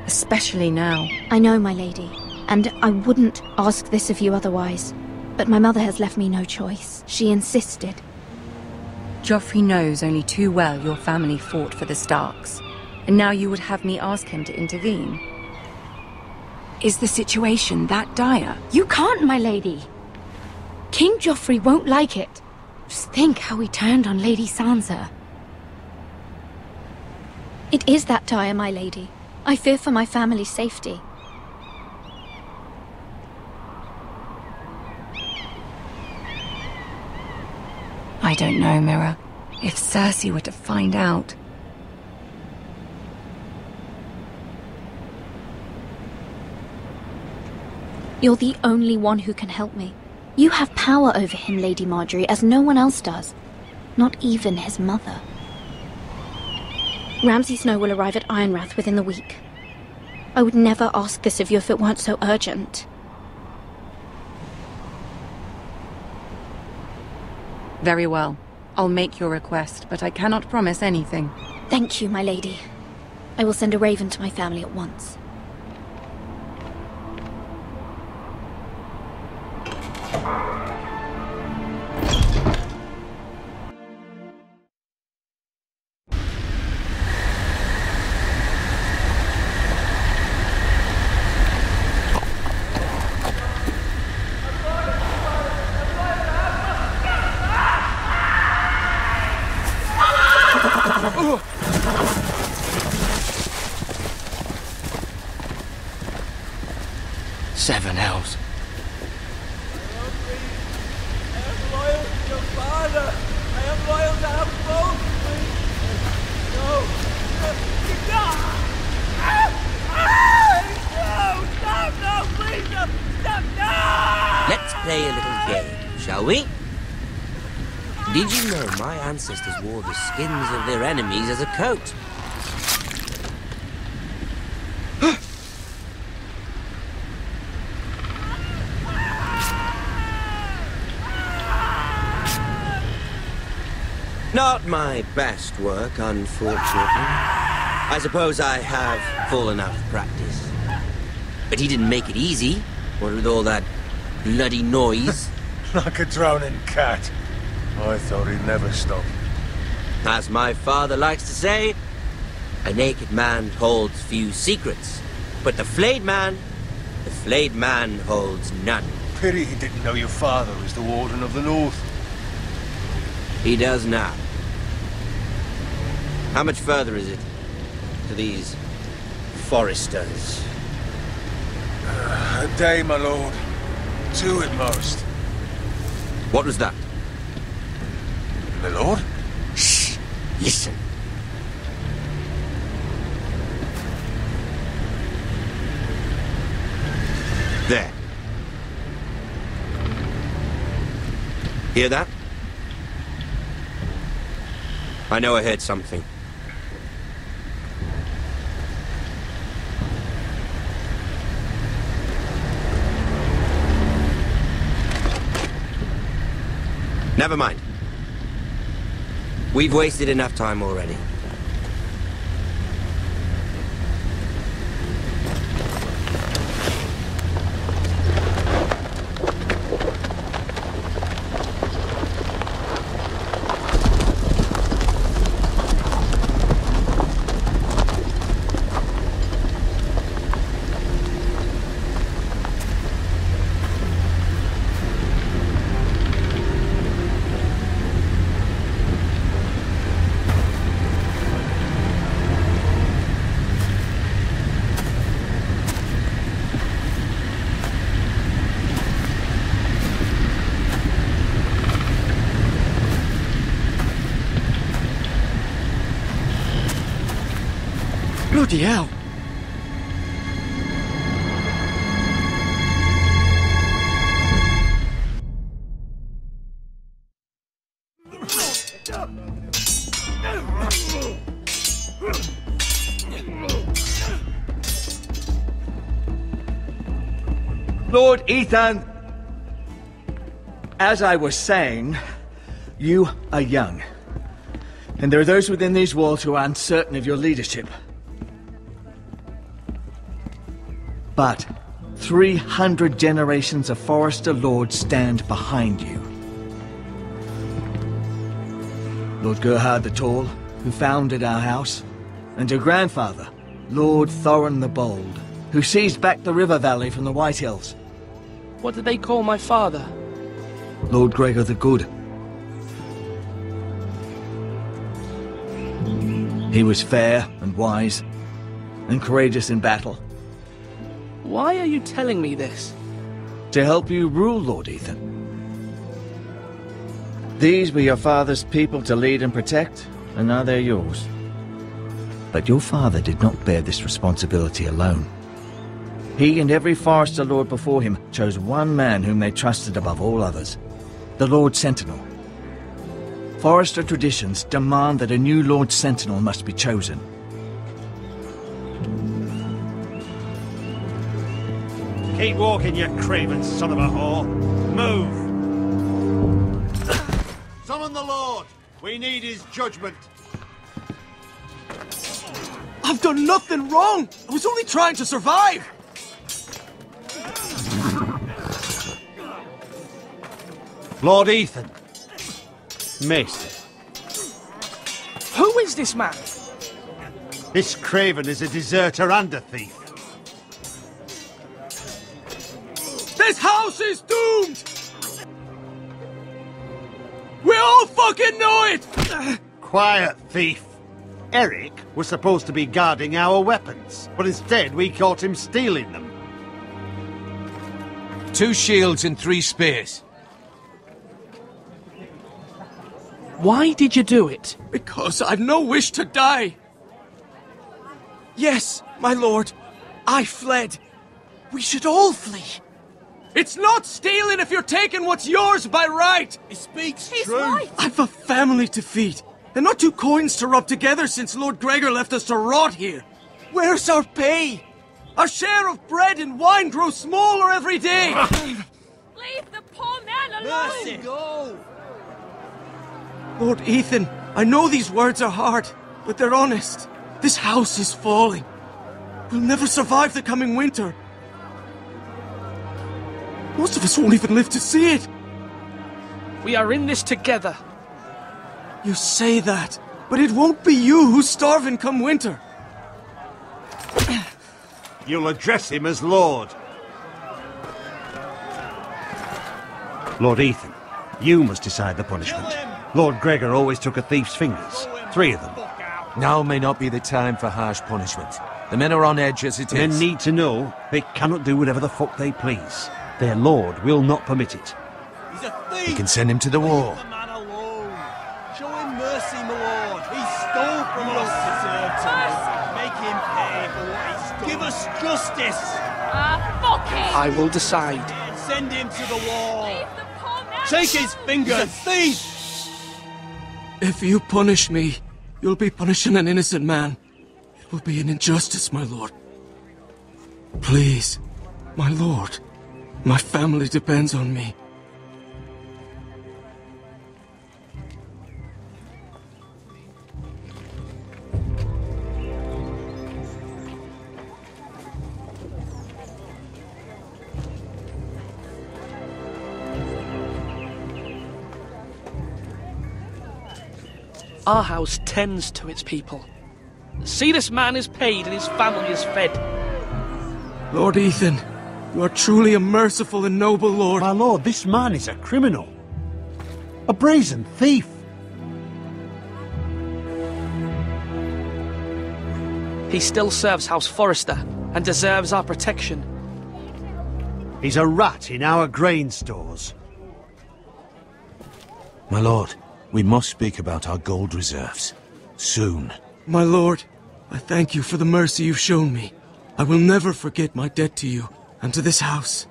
especially now. I know, my lady, and I wouldn't ask this of you otherwise, but my mother has left me no choice. She insisted. Joffrey knows only too well your family fought for the Starks, and now you would have me ask him to intervene. Is the situation that dire? You can't, my lady. King Joffrey won't like it. Just think how he turned on Lady Sansa. It is that dire, my lady. I fear for my family's safety. I don't know, Mira. If Cersei were to find out... You're the only one who can help me. You have power over him, Lady Marjorie, as no one else does. Not even his mother. Ramsay Snow will arrive at Ironrath within the week. I would never ask this of you if it weren't so urgent. Very well. I'll make your request, but I cannot promise anything. Thank you, my lady. I will send a raven to my family at once. Seven hells. Let's play a little game, shall we? Did you know my ancestors wore the skins of their enemies as a coat? Not my best work, unfortunately. I suppose I have fallen out of practice. But he didn't make it easy, what with all that bloody noise. Like a drowning cat. I thought he'd never stop. As my father likes to say, a naked man holds few secrets, but the flayed man holds none. Pity he didn't know your father was the Warden of the North. He does now. How much further is it to these foresters? A day, my lord. 2 at most. What was that? My lord? Shh! Listen. There. Hear that? I know I heard something. Never mind. We've wasted enough time already. Bloody hell! Lord Ethan, as I was saying, you are young. And there are those within these walls who are uncertain of your leadership. But 300 generations of Forester Lords stand behind you. Lord Gerhard the Tall, who founded our house, and your grandfather, Lord Thorin the Bold, who seized back the river valley from the White Hills. What did they call my father? Lord Gregor the Good. He was fair and wise, and courageous in battle. Why are you telling me this? To help you rule, Lord Ethan. These were your father's people to lead and protect, and now they're yours. But your father did not bear this responsibility alone. He and every Forester Lord before him chose one man whom they trusted above all others, the Lord Sentinel. Forester traditions demand that a new Lord Sentinel must be chosen. Keep walking, you craven son of a whore. Move! Summon the Lord! We need his judgment. I've done nothing wrong! I was only trying to survive! Lord Ethan. Maester. Who is this man? This craven is a deserter and a thief. This house is doomed! We all fucking know it! Quiet, thief. Eric was supposed to be guarding our weapons, but instead we caught him stealing them. 2 shields and 3 spears. Why did you do it? Because I've no wish to die. Yes, my lord, I fled. We should all flee. It's not stealing if you're taking what's yours by right. He speaks true. Right. I've a family to feed, and not 2 coins to rub together since Lord Gregor left us to rot here. Where's our pay? Our share of bread and wine grows smaller every day. Leave the poor man alone! Mercy! Go! Lord Ethan, I know these words are hard, but they're honest. This house is falling. We'll never survive the coming winter. Most of us won't even live to see it. We are in this together. You say that, but it won't be you who's starving come winter. You'll address him as Lord. Lord Ethan, you must decide the punishment. Lord Gregor always took a thief's fingers. 3 of them. Now may not be the time for harsh punishment. The men are on edge as it is. Men need to know they cannot do whatever the fuck they please. Their lord will not permit it. He's a thief! We can send him to the wall. Leave the man alone. Show him mercy, my lord. He stole from us. Deserved to make him pay for what he stole. Give us justice. Fuck it! I will decide. Send him to the wall. Take his fingers. He's a thief! If you punish me, you'll be punishing an innocent man. It will be an injustice, my lord. Please, my lord. My family depends on me. Our house tends to its people. See, this man is paid and his family is fed. Lord Ethan, you are truly a merciful and noble lord. My lord, this man is a criminal. A brazen thief. He still serves House Forrester and deserves our protection. He's a rat in our grain stores. My lord, we must speak about our gold reserves. Soon. My lord, I thank you for the mercy you've shown me. I will never forget my debt to you and to this house.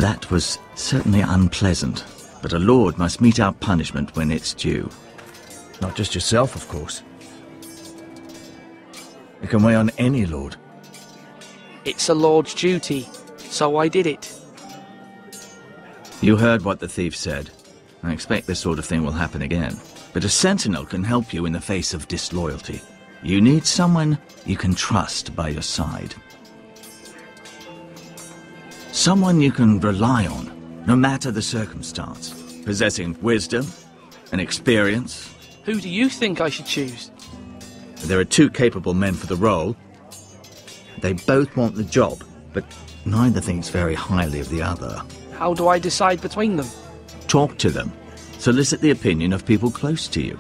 That was certainly unpleasant, but a lord must mete out punishment when it's due. Not just yourself, of course. It can weigh on any lord. It's a lord's duty, so I did it. You heard what the thief said. I expect this sort of thing will happen again. But a sentinel can help you in the face of disloyalty. You need someone you can trust by your side. Someone you can rely on, no matter the circumstance. Possessing wisdom and experience. Who do you think I should choose? There are 2 capable men for the role. They both want the job, but neither thinks very highly of the other. How do I decide between them? Talk to them. Solicit the opinion of people close to you.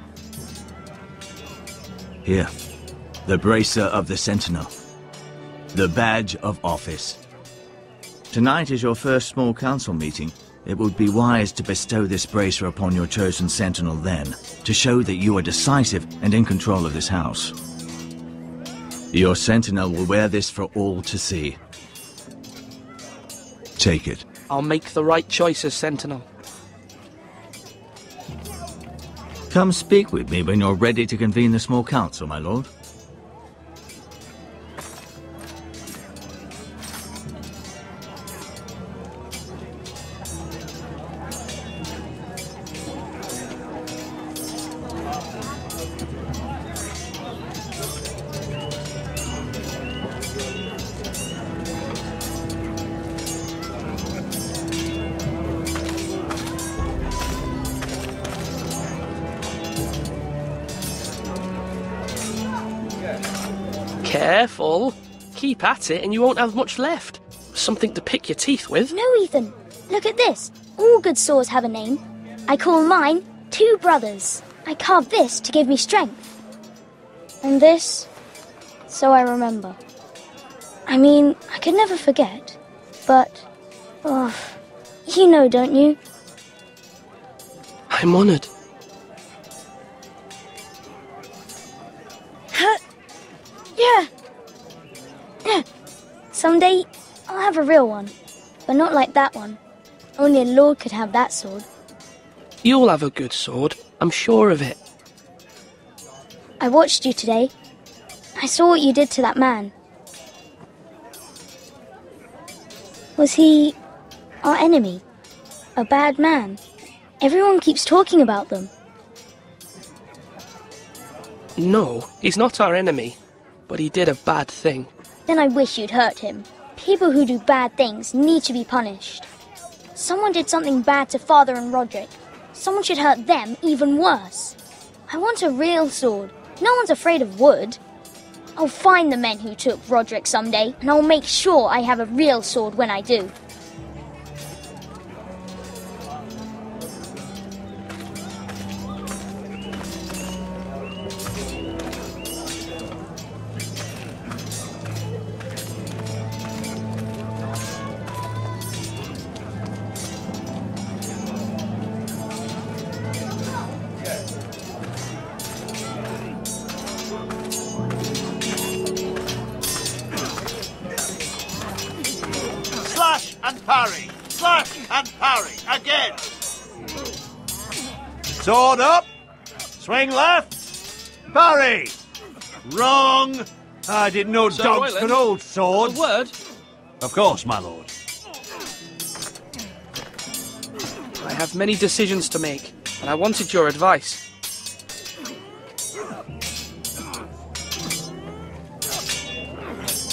Here, the bracer of the Sentinel. The badge of office. Tonight is your first small council meeting. It would be wise to bestow this bracer upon your chosen Sentinel then, to show that you are decisive and in control of this house. Your Sentinel will wear this for all to see. Take it. I'll make the right choice as Sentinel. Come speak with me when you're ready to convene the small council, my lord. Careful. Keep at it and you won't have much left. Something to pick your teeth with. No, Ethan. Look at this. All good swords have a name. I call mine 2 brothers. I carved this to give me strength. And this, so I remember. I mean, I could never forget. But, you know, don't you? I'm honoured. Yeah. Someday, I'll have a real one. But not like that one. Only a lord could have that sword. You'll have a good sword. I'm sure of it. I watched you today. I saw what you did to that man. Was he our enemy? A bad man? Everyone keeps talking about them. No, he's not our enemy, but he did a bad thing. Then I wish you'd hurt him. People who do bad things need to be punished. Someone did something bad to Father and Roderick. Someone should hurt them even worse. I want a real sword. No one's afraid of wood. I'll find the men who took Roderick someday, and I'll make sure I have a real sword when I do. Parry! Slash and parry! Again! Sword up! Swing left! Parry! Wrong! I didn't know Sir dogs Royland, could hold swords. A word? Of course, my lord. I have many decisions to make, and I wanted your advice.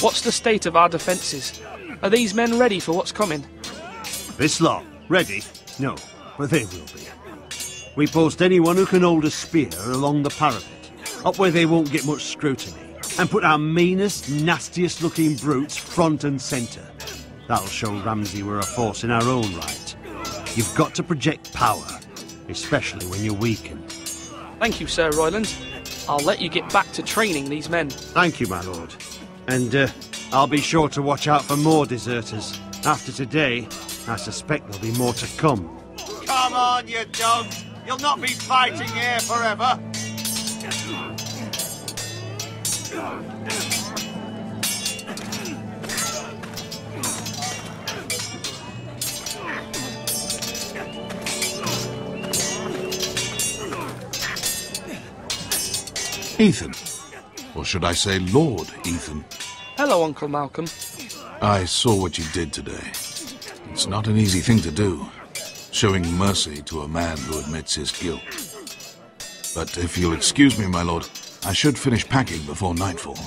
What's the state of our defences? Are these men ready for what's coming? This lot, ready? No, but they will be. We post anyone who can hold a spear along the parapet, up where they won't get much scrutiny, and put our meanest, nastiest looking brutes front and centre. That'll show Ramsay we're a force in our own right. You've got to project power, especially when you're weakened. Thank you, Sir Royland. I'll let you get back to training these men. Thank you, my lord. And, I'll be sure to watch out for more deserters. After today, I suspect there'll be more to come. Come on, you dogs! You'll not be fighting here forever! Ethan. Or should I say Lord Ethan? Hello, Uncle Malcolm. I saw what you did today. It's not an easy thing to do, showing mercy to a man who admits his guilt. But if you'll excuse me, my lord, I should finish packing before nightfall.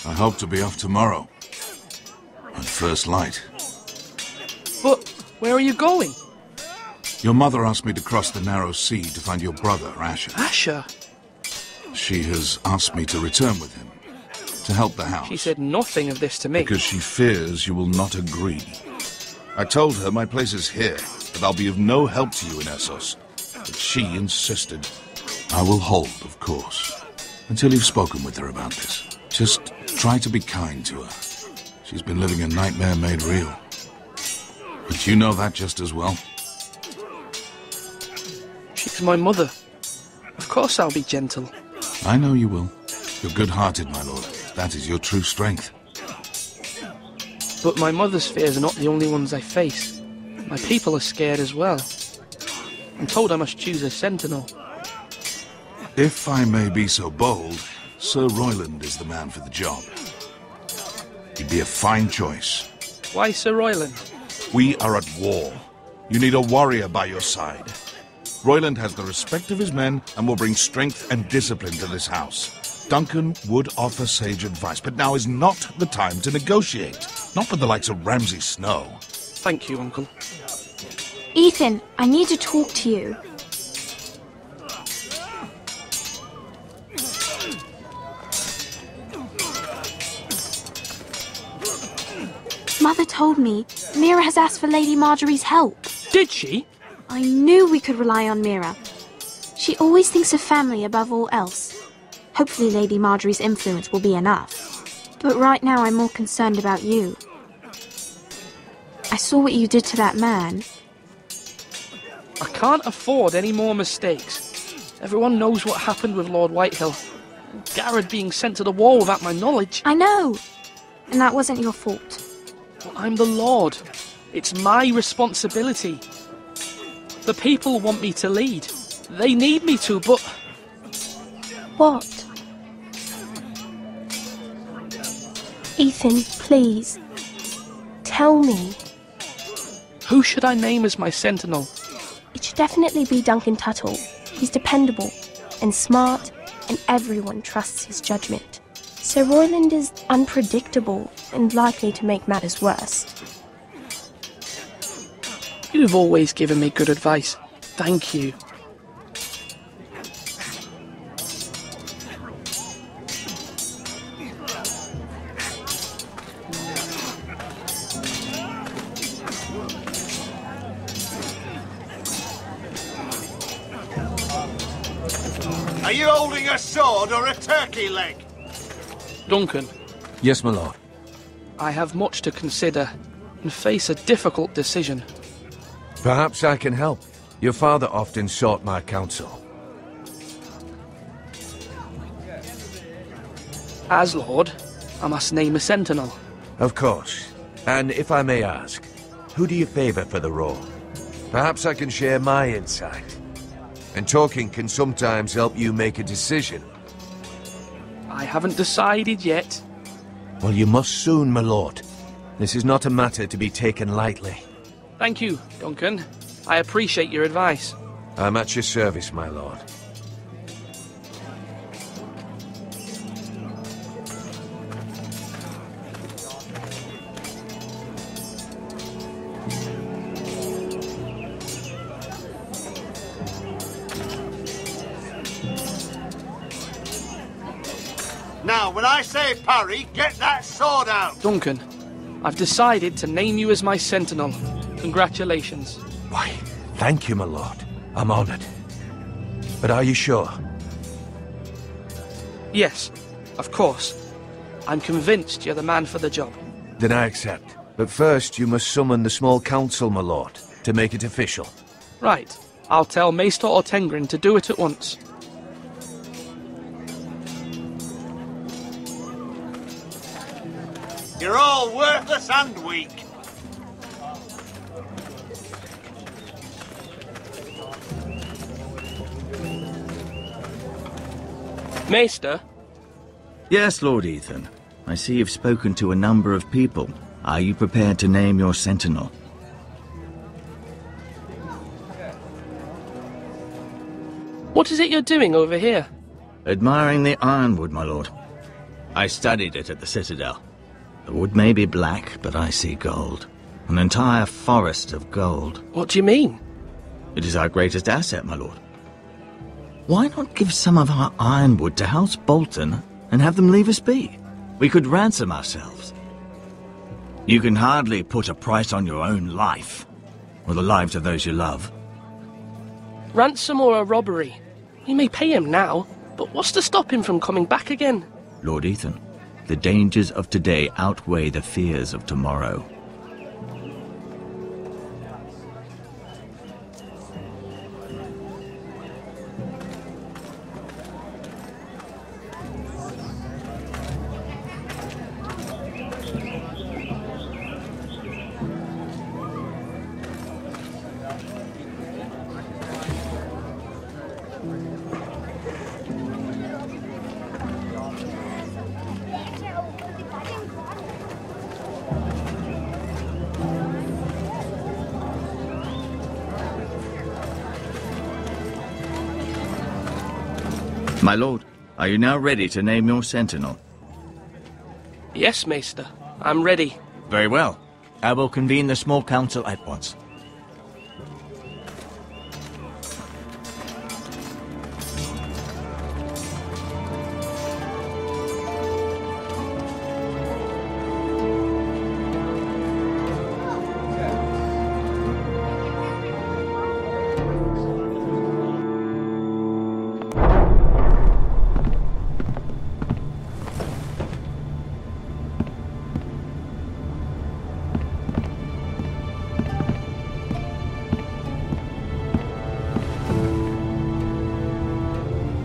I hope to be off tomorrow. At first light. But where are you going? Your mother asked me to cross the narrow sea to find your brother, Asher. Asher? She has asked me to return with him, to help the house. She said nothing of this to me. Because she fears you will not agree. I told her my place is here, that I'll be of no help to you in Essos. But she insisted. I will hold, of course, until you've spoken with her about this. Just try to be kind to her. She's been living a nightmare made real. But you know that just as well. She's my mother. Of course I'll be gentle. I know you will. You're good-hearted, my lord. That is your true strength. But my mother's fears are not the only ones I face. My people are scared as well. I'm told I must choose a sentinel. If I may be so bold, Sir Royland is the man for the job. He'd be a fine choice. Why Sir Royland? We are at war. You need a warrior by your side. Royland has the respect of his men and will bring strength and discipline to this house. Duncan would offer sage advice, but now is not the time to negotiate. Not with the likes of Ramsay Snow. Thank you, Uncle. Ethan, I need to talk to you. Mother told me Mira has asked for Lady Marjorie's help. Did she? I knew we could rely on Mira. She always thinks of family above all else. Hopefully Lady Marjorie's influence will be enough. But right now I'm more concerned about you. I saw what you did to that man. I can't afford any more mistakes. Everyone knows what happened with Lord Whitehill. Garrett being sent to the war without my knowledge. I know. And that wasn't your fault. Well, I'm the Lord. It's my responsibility. The people want me to lead. They need me to, but... What? Ethan, please. Tell me. Who should I name as my sentinel? It should definitely be Duncan Tuttle. He's dependable and smart, and everyone trusts his judgment. Sir Royland is unpredictable and likely to make matters worse. You've always given me good advice. Thank you. Are you holding a sword or a turkey leg? Duncan. Yes, my lord. I have much to consider and face a difficult decision. Perhaps I can help. Your father often sought my counsel. As Lord, I must name a sentinel. Of course. And if I may ask, who do you favour for the role? Perhaps I can share my insight. And talking can sometimes help you make a decision. I haven't decided yet. Well, you must soon, my lord. This is not a matter to be taken lightly. Thank you, Duncan. I appreciate your advice. I'm at your service, my lord. Now, when I say parry, get that sword out! Duncan, I've decided to name you as my sentinel. Congratulations. Why, thank you, my lord. I'm honoured. But are you sure? Yes, of course. I'm convinced you're the man for the job. Then I accept. But first, you must summon the small council, my lord, to make it official. Right. I'll tell Maester Ortengrin to do it at once. You're all worthless and weak. Maester? Yes, Lord Ethan. I see you've spoken to a number of people. Are you prepared to name your sentinel? What is it you're doing over here? Admiring the ironwood, my lord. I studied it at the Citadel. The wood may be black, but I see gold. An entire forest of gold. What do you mean? It is our greatest asset, my lord. Why not give some of our ironwood to House Bolton and have them leave us be? We could ransom ourselves. You can hardly put a price on your own life, or the lives of those you love. Ransom or a robbery? We may pay him now, but what's to stop him from coming back again? Lord Ethan, the dangers of today outweigh the fears of tomorrow. My lord, are you now ready to name your sentinel? Yes, Maester. I'm ready. Very well. I will convene the small council at once.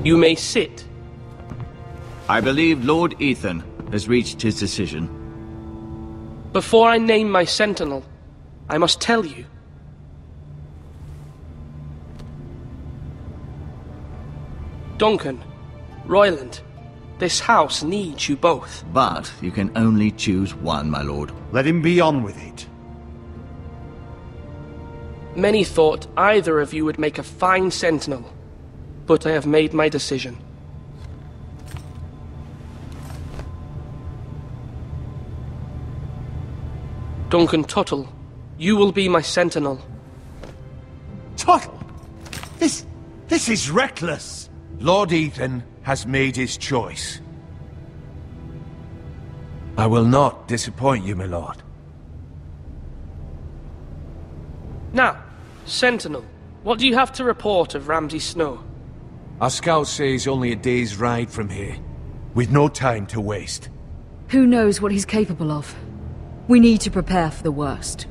You may sit. I believe Lord Ethan has reached his decision. Before I name my sentinel, I must tell you. Duncan, Royland, This house needs you both. But you can only choose one, my lord. Let him be on with it. Many thought either of you would make a fine sentinel, but I have made my decision. Duncan Tuttle, you will be my sentinel. Tuttle? This is reckless. Lord Ethan has made his choice. I will not disappoint you, my lord. Now, Sentinel, what do you have to report of Ramsay Snow? Our scouts say he's only a day's ride from here, with no time to waste. Who knows what he's capable of? We need to prepare for the worst.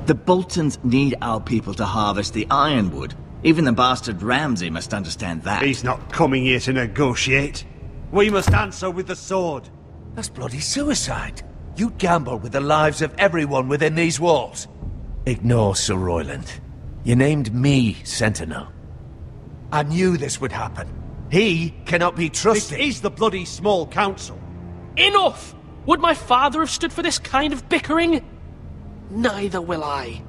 The Boltons need our people to harvest the ironwood. Even the bastard Ramsay must understand that. He's not coming here to negotiate. We must answer with the sword. That's bloody suicide. You'd gamble with the lives of everyone within these walls. Ignore Sir Royland. You named me Sentinel. I knew this would happen. He cannot be trusted. This is the bloody small council. Enough! Would my father have stood for this kind of bickering? Neither will I.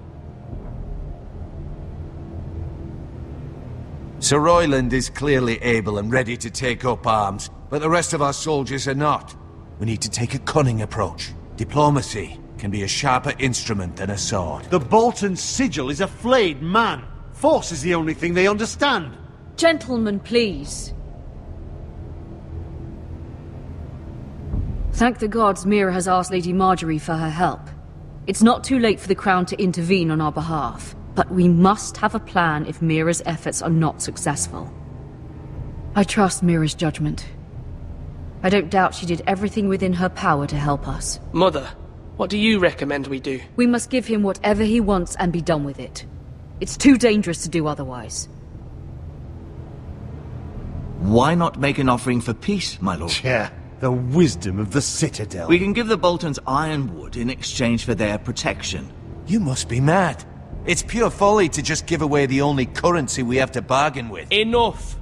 Sir Royland is clearly able and ready to take up arms, but the rest of our soldiers are not. We need to take a cunning approach. Diplomacy can be a sharper instrument than a sword. The Bolton sigil is a flayed man. Force is the only thing they understand. Gentlemen, please. Thank the gods Mira has asked Lady Marjorie for her help. It's not too late for the Crown to intervene on our behalf, but we must have a plan if Mira's efforts are not successful. I trust Mira's judgment. I don't doubt she did everything within her power to help us. Mother, what do you recommend we do? We must give him whatever he wants and be done with it. It's too dangerous to do otherwise. Why not make an offering for peace, my lord? Yeah, the wisdom of the Citadel. We can give the Boltons ironwood in exchange for their protection. You must be mad. It's pure folly to just give away the only currency we have to bargain with. Enough!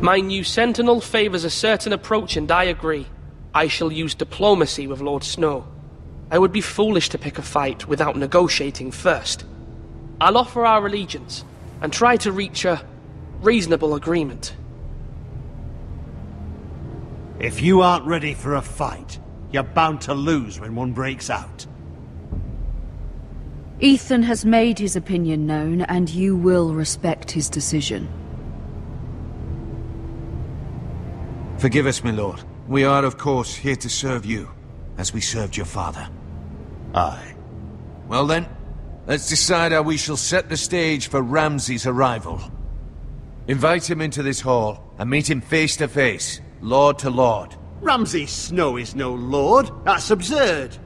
My new sentinel favors a certain approach, and I agree. I shall use diplomacy with Lord Snow. I would be foolish to pick a fight without negotiating first. I'll offer our allegiance, and try to reach a reasonable agreement. If you aren't ready for a fight, you're bound to lose when one breaks out. Ethan has made his opinion known, and you will respect his decision. Forgive us, my lord. We are, of course, here to serve you, as we served your father. Aye. Well then, let's decide how we shall set the stage for Ramsay's arrival. Invite him into this hall, and meet him face to face, lord to lord. Ramsay Snow is no lord. That's absurd.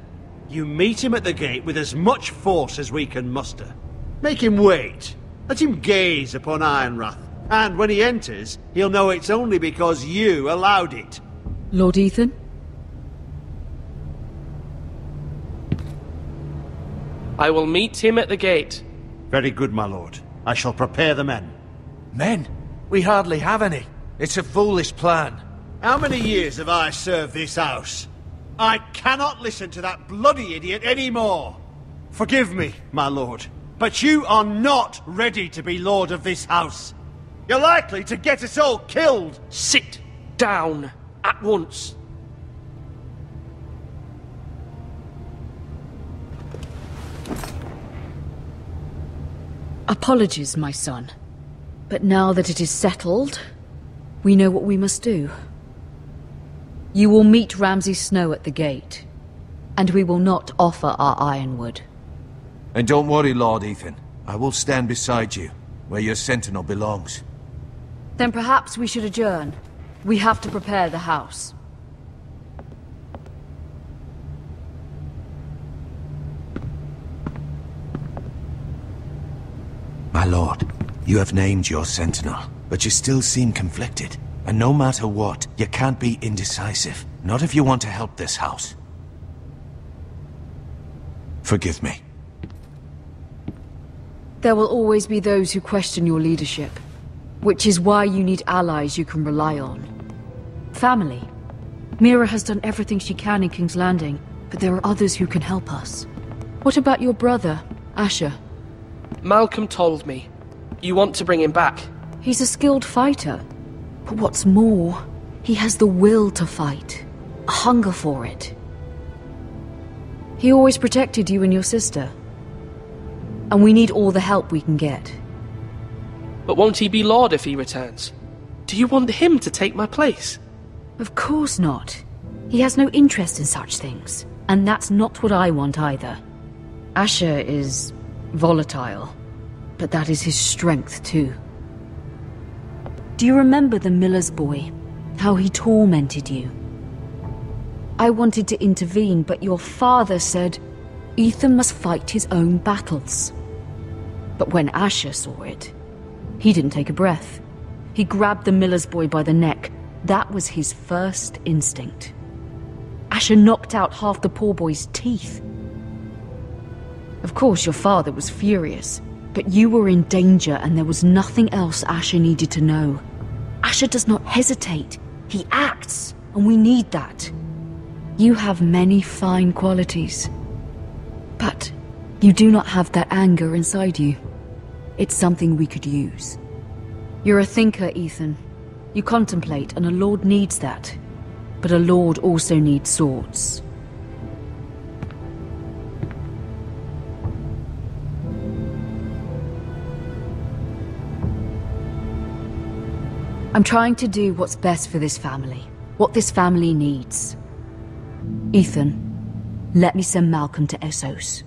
You meet him at the gate with as much force as we can muster. Make him wait. Let him gaze upon Ironrath. And when he enters, he'll know it's only because you allowed it. Lord Ethan? I will meet him at the gate. Very good, my lord. I shall prepare the men. Men? We hardly have any. It's a foolish plan. How many years have I served this house? I cannot listen to that bloody idiot anymore. Forgive me, my lord, but you are not ready to be lord of this house. You're likely to get us all killed! Sit down at once. Apologies, my son. But now that it is settled, we know what we must do. You will meet Ramsay Snow at the gate, and we will not offer our ironwood. And don't worry, Lord Ethan. I will stand beside you, where your sentinel belongs. Then perhaps we should adjourn. We have to prepare the house. My lord, you have named your sentinel, but you still seem conflicted. And no matter what, you can't be indecisive. Not if you want to help this house. Forgive me. There will always be those who question your leadership, which is why you need allies you can rely on. Family. Mira has done everything she can in King's Landing, but there are others who can help us. What about your brother, Asher? Malcolm told me. You want to bring him back? He's a skilled fighter. But what's more, he has the will to fight. A hunger for it. He always protected you and your sister. And we need all the help we can get. But won't he be Lord if he returns? Do you want him to take my place? Of course not. He has no interest in such things. And that's not what I want either. Asher is volatile. But that is his strength too. Do you remember the miller's boy? How he tormented you? I wanted to intervene, but your father said Ethan must fight his own battles. But when Asher saw it, he didn't take a breath. He grabbed the miller's boy by the neck. That was his first instinct. Asher knocked out half the poor boy's teeth. Of course, your father was furious, but you were in danger and there was nothing else Asher needed to know. Asher does not hesitate. He acts, and we need that. You have many fine qualities. But you do not have that anger inside you. It's something we could use. You're a thinker, Ethan. You contemplate, and a lord needs that. But a lord also needs swords. I'm trying to do what's best for this family. What this family needs. Ethan, let me send Malcolm to Essos.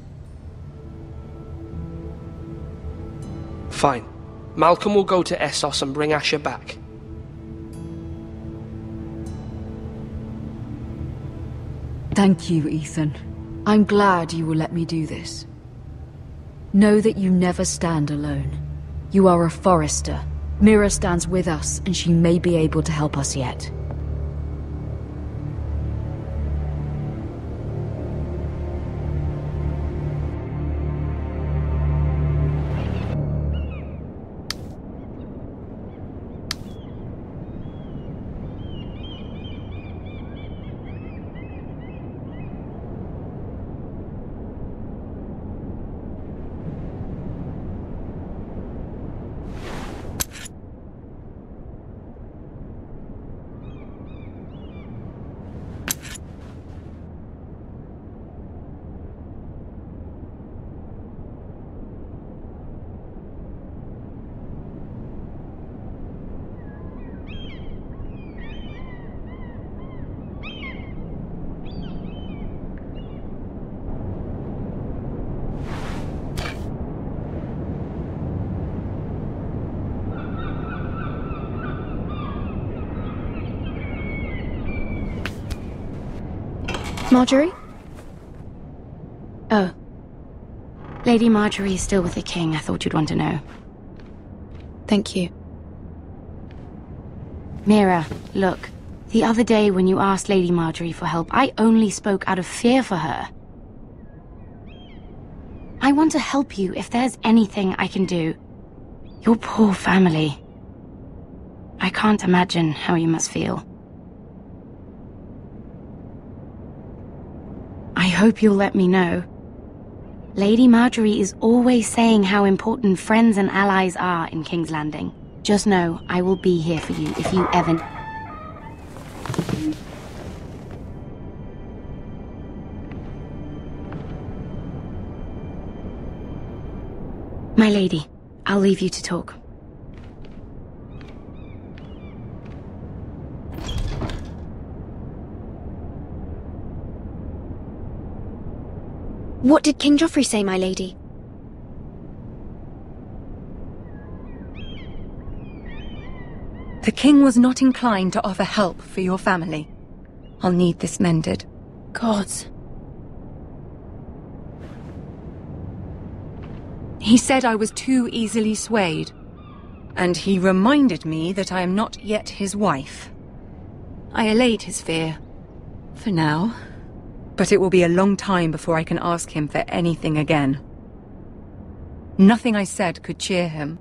Fine. Malcolm will go to Essos and bring Asher back. Thank you, Ethan. I'm glad you will let me do this. Know that you never stand alone. You are a Forester. Mira stands with us, and she may be able to help us yet. Marjorie? Oh. Lady Marjorie is still with the king. I thought you'd want to know. Thank you. Mira, look. The other day when you asked Lady Marjorie for help, I only spoke out of fear for her. I want to help you if there's anything I can do. Your poor family. I can't imagine how you must feel. I hope you'll let me know. Lady Marjorie is always saying how important friends and allies are in King's Landing. Just know, I will be here for you if you ever... My lady, I'll leave you to talk. What did King Joffrey say, my lady? The king was not inclined to offer help for your family. I'll need this mended. Gods. He said I was too easily swayed. And he reminded me that I am not yet his wife. I allayed his fear. For now. But it will be a long time before I can ask him for anything again. Nothing I said could cheer him.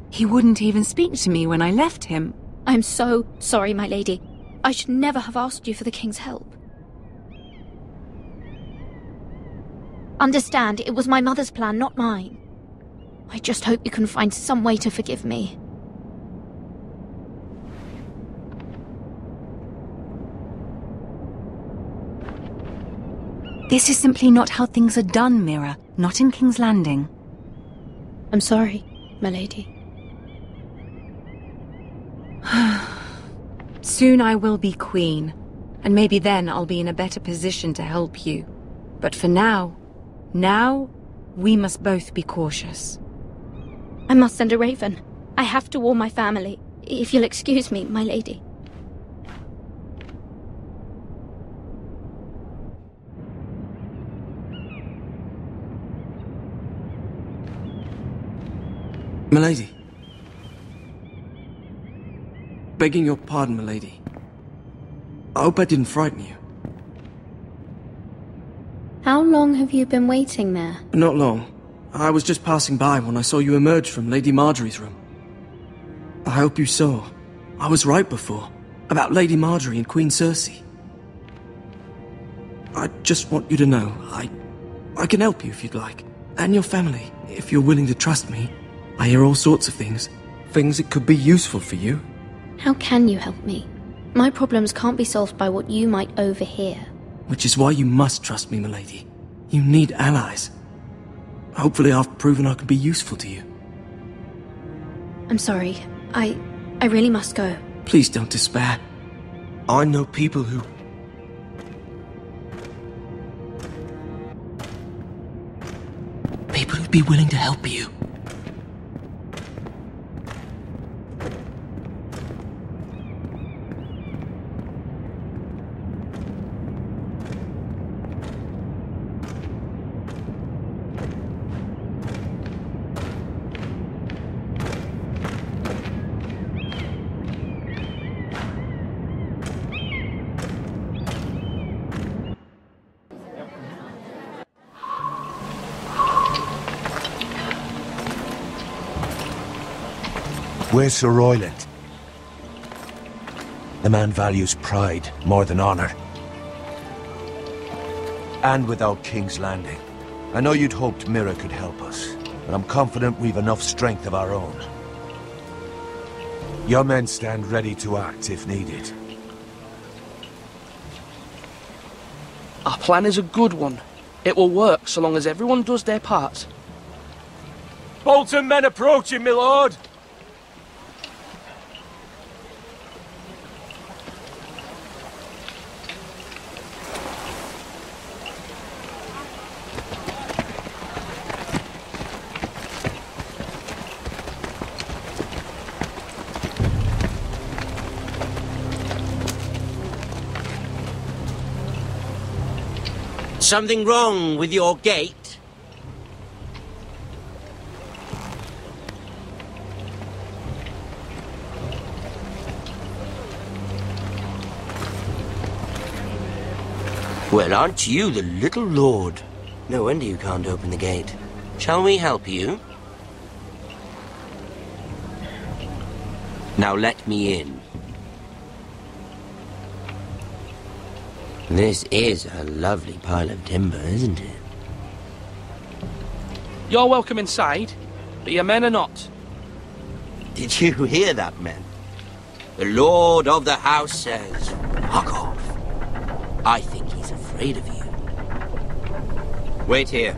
He wouldn't even speak to me when I left him. I'm so sorry, my lady. I should never have asked you for the king's help. Understand, it was my mother's plan, not mine. I just hope you can find some way to forgive me. This is simply not how things are done, Mira. Not in King's Landing. I'm sorry, my lady. Soon I will be queen, and maybe then I'll be in a better position to help you. But for now, we must both be cautious. I must send a raven. I have to warn my family. If you'll excuse me, my lady. Milady. Begging your pardon, milady. I hope I didn't frighten you. How long have you been waiting there? Not long. I was just passing by when I saw you emerge from Lady Marjorie's room. I hope you saw. I was right before. About Lady Marjorie and Queen Cersei. I just want you to know, I can help you if you'd like. And your family, if you're willing to trust me. I hear all sorts of things. Things that could be useful for you. How can you help me? My problems can't be solved by what you might overhear. Which is why you must trust me, milady. You need allies. Hopefully I've proven I can be useful to you. I'm sorry. I really must go. Please don't despair. I know people who... People who'd be willing to help you. Where's Sir Royland? The man values pride more than honor. And without King's Landing. I know you'd hoped Mira could help us, but I'm confident we've enough strength of our own. Your men stand ready to act if needed. Our plan is a good one. It will work so long as everyone does their part. Bolton men approaching, my lord! Something wrong with your gate? Well, aren't you the little lord? No wonder you can't open the gate. Shall we help you? Now let me in. This is a lovely pile of timber, isn't it? You're welcome inside, but your men are not. Did you hear that, men? The Lord of the House says, fuck off. I think he's afraid of you. Wait here.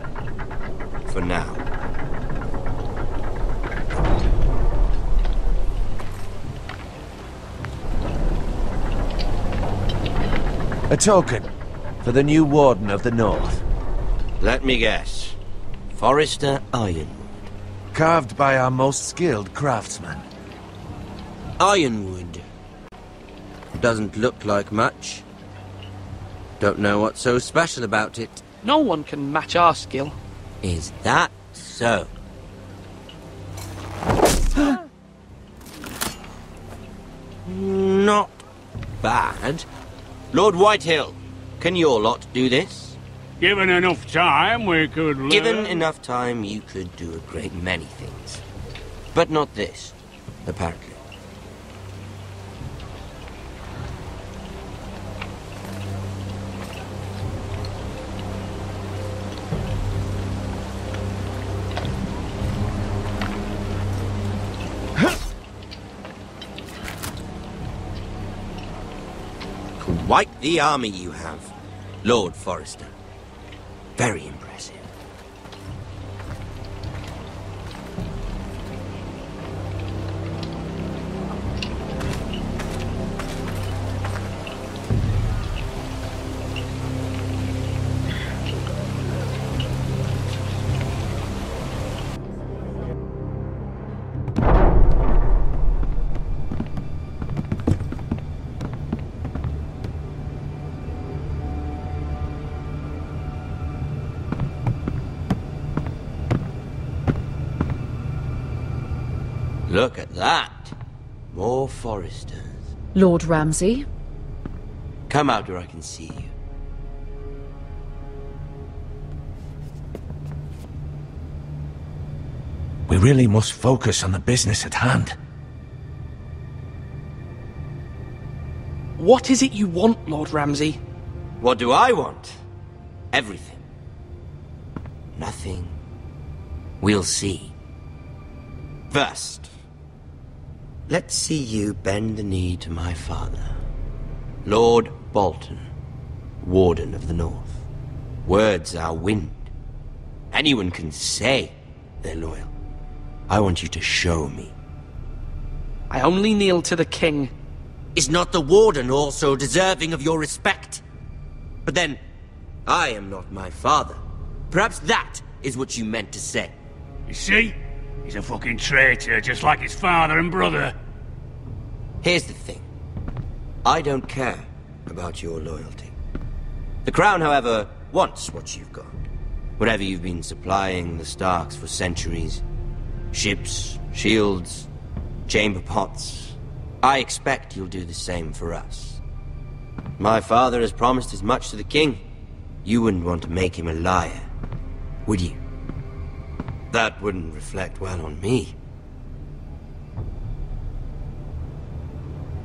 For now. A token for the new Warden of the North. Let me guess. Forrester Ironwood. Carved by our most skilled craftsman. Ironwood. Doesn't look like much. Don't know what's so special about it. No one can match our skill. Is that so? bad. Lord Whitehill, can your lot do this? Given enough time, we could learn. Given enough time, you could do a great many things. But not this, apparently. Quite the army you have, Lord Forrester. Very impressive. Look at that. More Forresters. Lord Ramsay? Come out where I can see you. We really must focus on the business at hand. What is it you want, Lord Ramsay? What do I want? Everything. Nothing. We'll see. First, let's see you bend the knee to my father, Lord Bolton, Warden of the North. Words are wind. Anyone can say they're loyal. I want you to show me. I only kneel to the king. Is not the Warden also deserving of your respect? But then, I am not my father. Perhaps that is what you meant to say. You see? He's a fucking traitor, just like his father and brother. Here's the thing. I don't care about your loyalty. The Crown, however, wants what you've got. Whatever you've been supplying the Starks for centuries. Ships, shields, chamber pots. I expect you'll do the same for us. My father has promised as much to the king. You wouldn't want to make him a liar, would you? That wouldn't reflect well on me.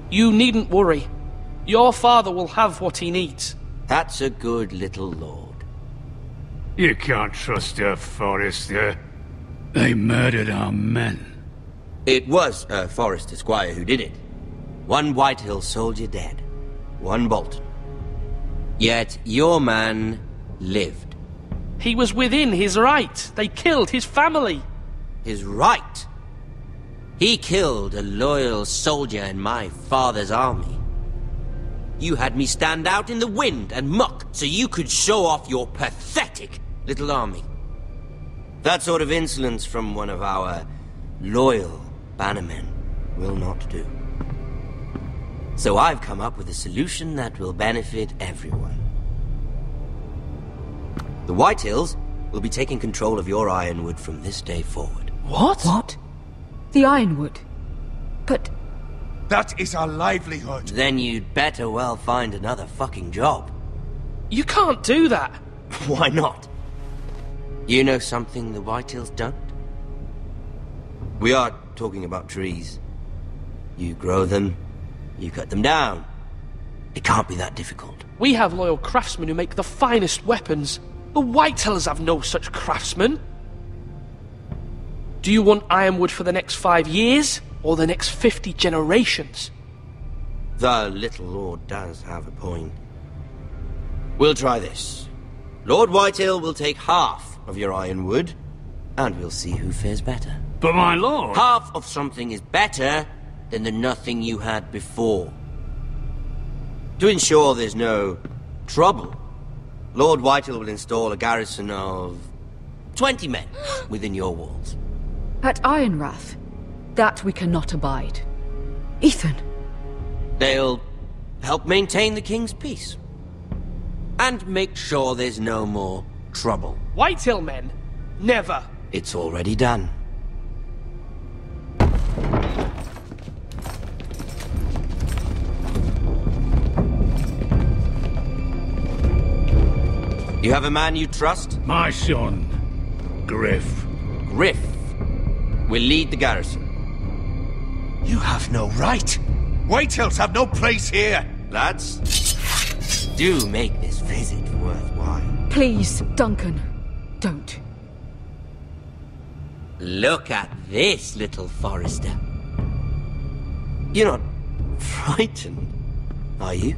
You needn't worry. Your father will have what he needs. That's a good little lord. You can't trust her, Forrester. They murdered our men. It was a Forrester squire who did it. One Whitehill soldier dead. One Bolton. Yet your man lived. He was within his right. They killed his family. His right? He killed a loyal soldier in my father's army. You had me stand out in the wind and muck so you could show off your pathetic little army. That sort of insolence from one of our loyal bannermen will not do. So I've come up with a solution that will benefit everyone. The Whitehills will be taking control of your ironwood from this day forward. What? What? The ironwood? But... That is our livelihood. Then you'd better well find another fucking job. You can't do that. Why not? You know something the Whitehills don't? We are talking about trees. You grow them, you cut them down. It can't be that difficult. We have loyal craftsmen who make the finest weapons. The Whitehills have no such craftsmen. Do you want ironwood for the next 5 years, or the next 50 generations? The little lord does have a point. We'll try this. Lord Whitehill will take half of your ironwood, and we'll see who fares better. But my lord... Half of something is better than the nothing you had before. To ensure there's no trouble, Lord Whitehill will install a garrison of 20 men within your walls. At Ironrath? That we cannot abide. Ethan! They'll help maintain the king's peace. And make sure there's no more trouble. Whitehill men? Never. It's already done. Do you have a man you trust? My son, Griff. Griff will lead the garrison. You have no right. Whitehills have no place here. Lads, do make this visit worthwhile. Please, Duncan, don't. Look at this, little Forrester. You're not frightened, are you?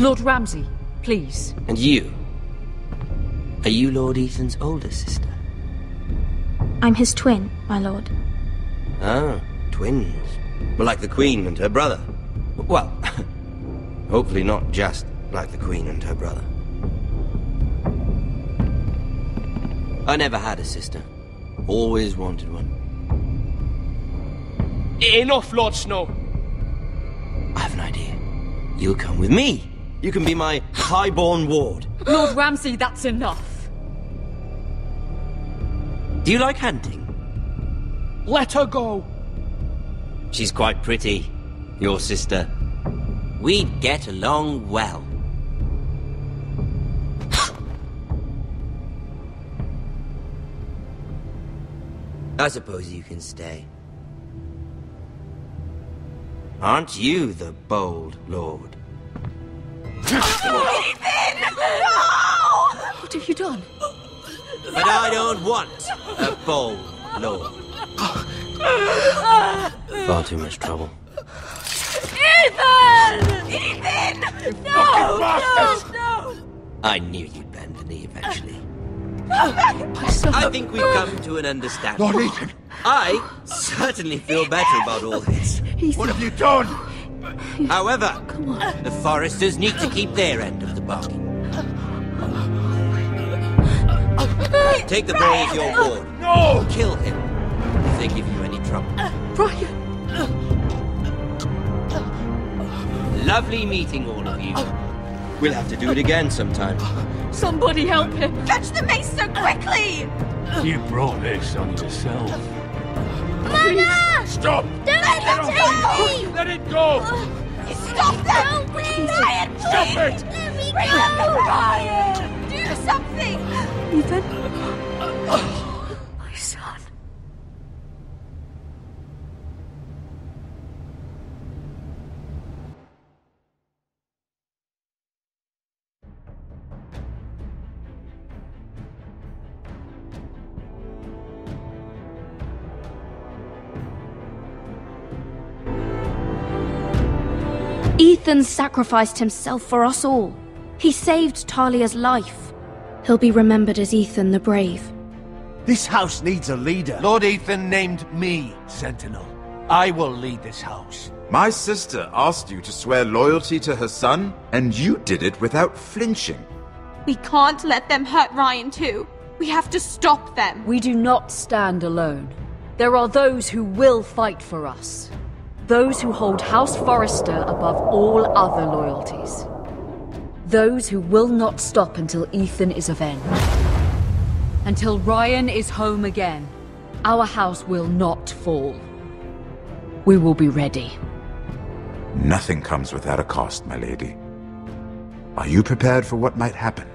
Lord Ramsay, please. And you? Are you Lord Ethan's older sister? I'm his twin, my lord. Ah, twins. Well, like the Queen and her brother. Well, hopefully not just like the Queen and her brother. I never had a sister. Always wanted one. Enough, Lord Snow. I have an idea. You'll come with me. You can be my highborn ward. Lord Ramsay, that's enough. Do you like hunting? Let her go. She's quite pretty, your sister. We'd get along well. I suppose you can stay. Aren't you the bold lord? Ethan! No! What have you done? But I don't want a bold lord. Far too much trouble. Ethan! Ethan! No! No! I knew you'd bend the knee eventually. I think we've come to an understanding. Lord Ethan! I certainly feel better about all this. What have you done? However, the Forresters need to keep their end of the bargain. Take the boy as your ward. No! Kill him if they give you any trouble. Brian! Lovely meeting all of you. We'll have to do it again sometime. Somebody help him! Fetch the mace so quickly! You brought this on yourself. Mama! Stop! Don't let him take me! Let it go! Stop them! No, please! Ryan, please! Stop it! Let me Bring go! up the Ryan! Do something! Ethan? My son. Ethan sacrificed himself for us all. He saved Talia's life. He'll be remembered as Ethan the Brave. This house needs a leader. Lord Ethan named me Sentinel. I will lead this house. My sister asked you to swear loyalty to her son, and you did it without flinching. We can't let them hurt Ryan too. We have to stop them. We do not stand alone. There are those who will fight for us. Those who hold House Forrester above all other loyalties. Those who will not stop until Ethan is avenged. Until Ryan is home again, our house will not fall. We will be ready. Nothing comes without a cost, my lady. Are you prepared for what might happen?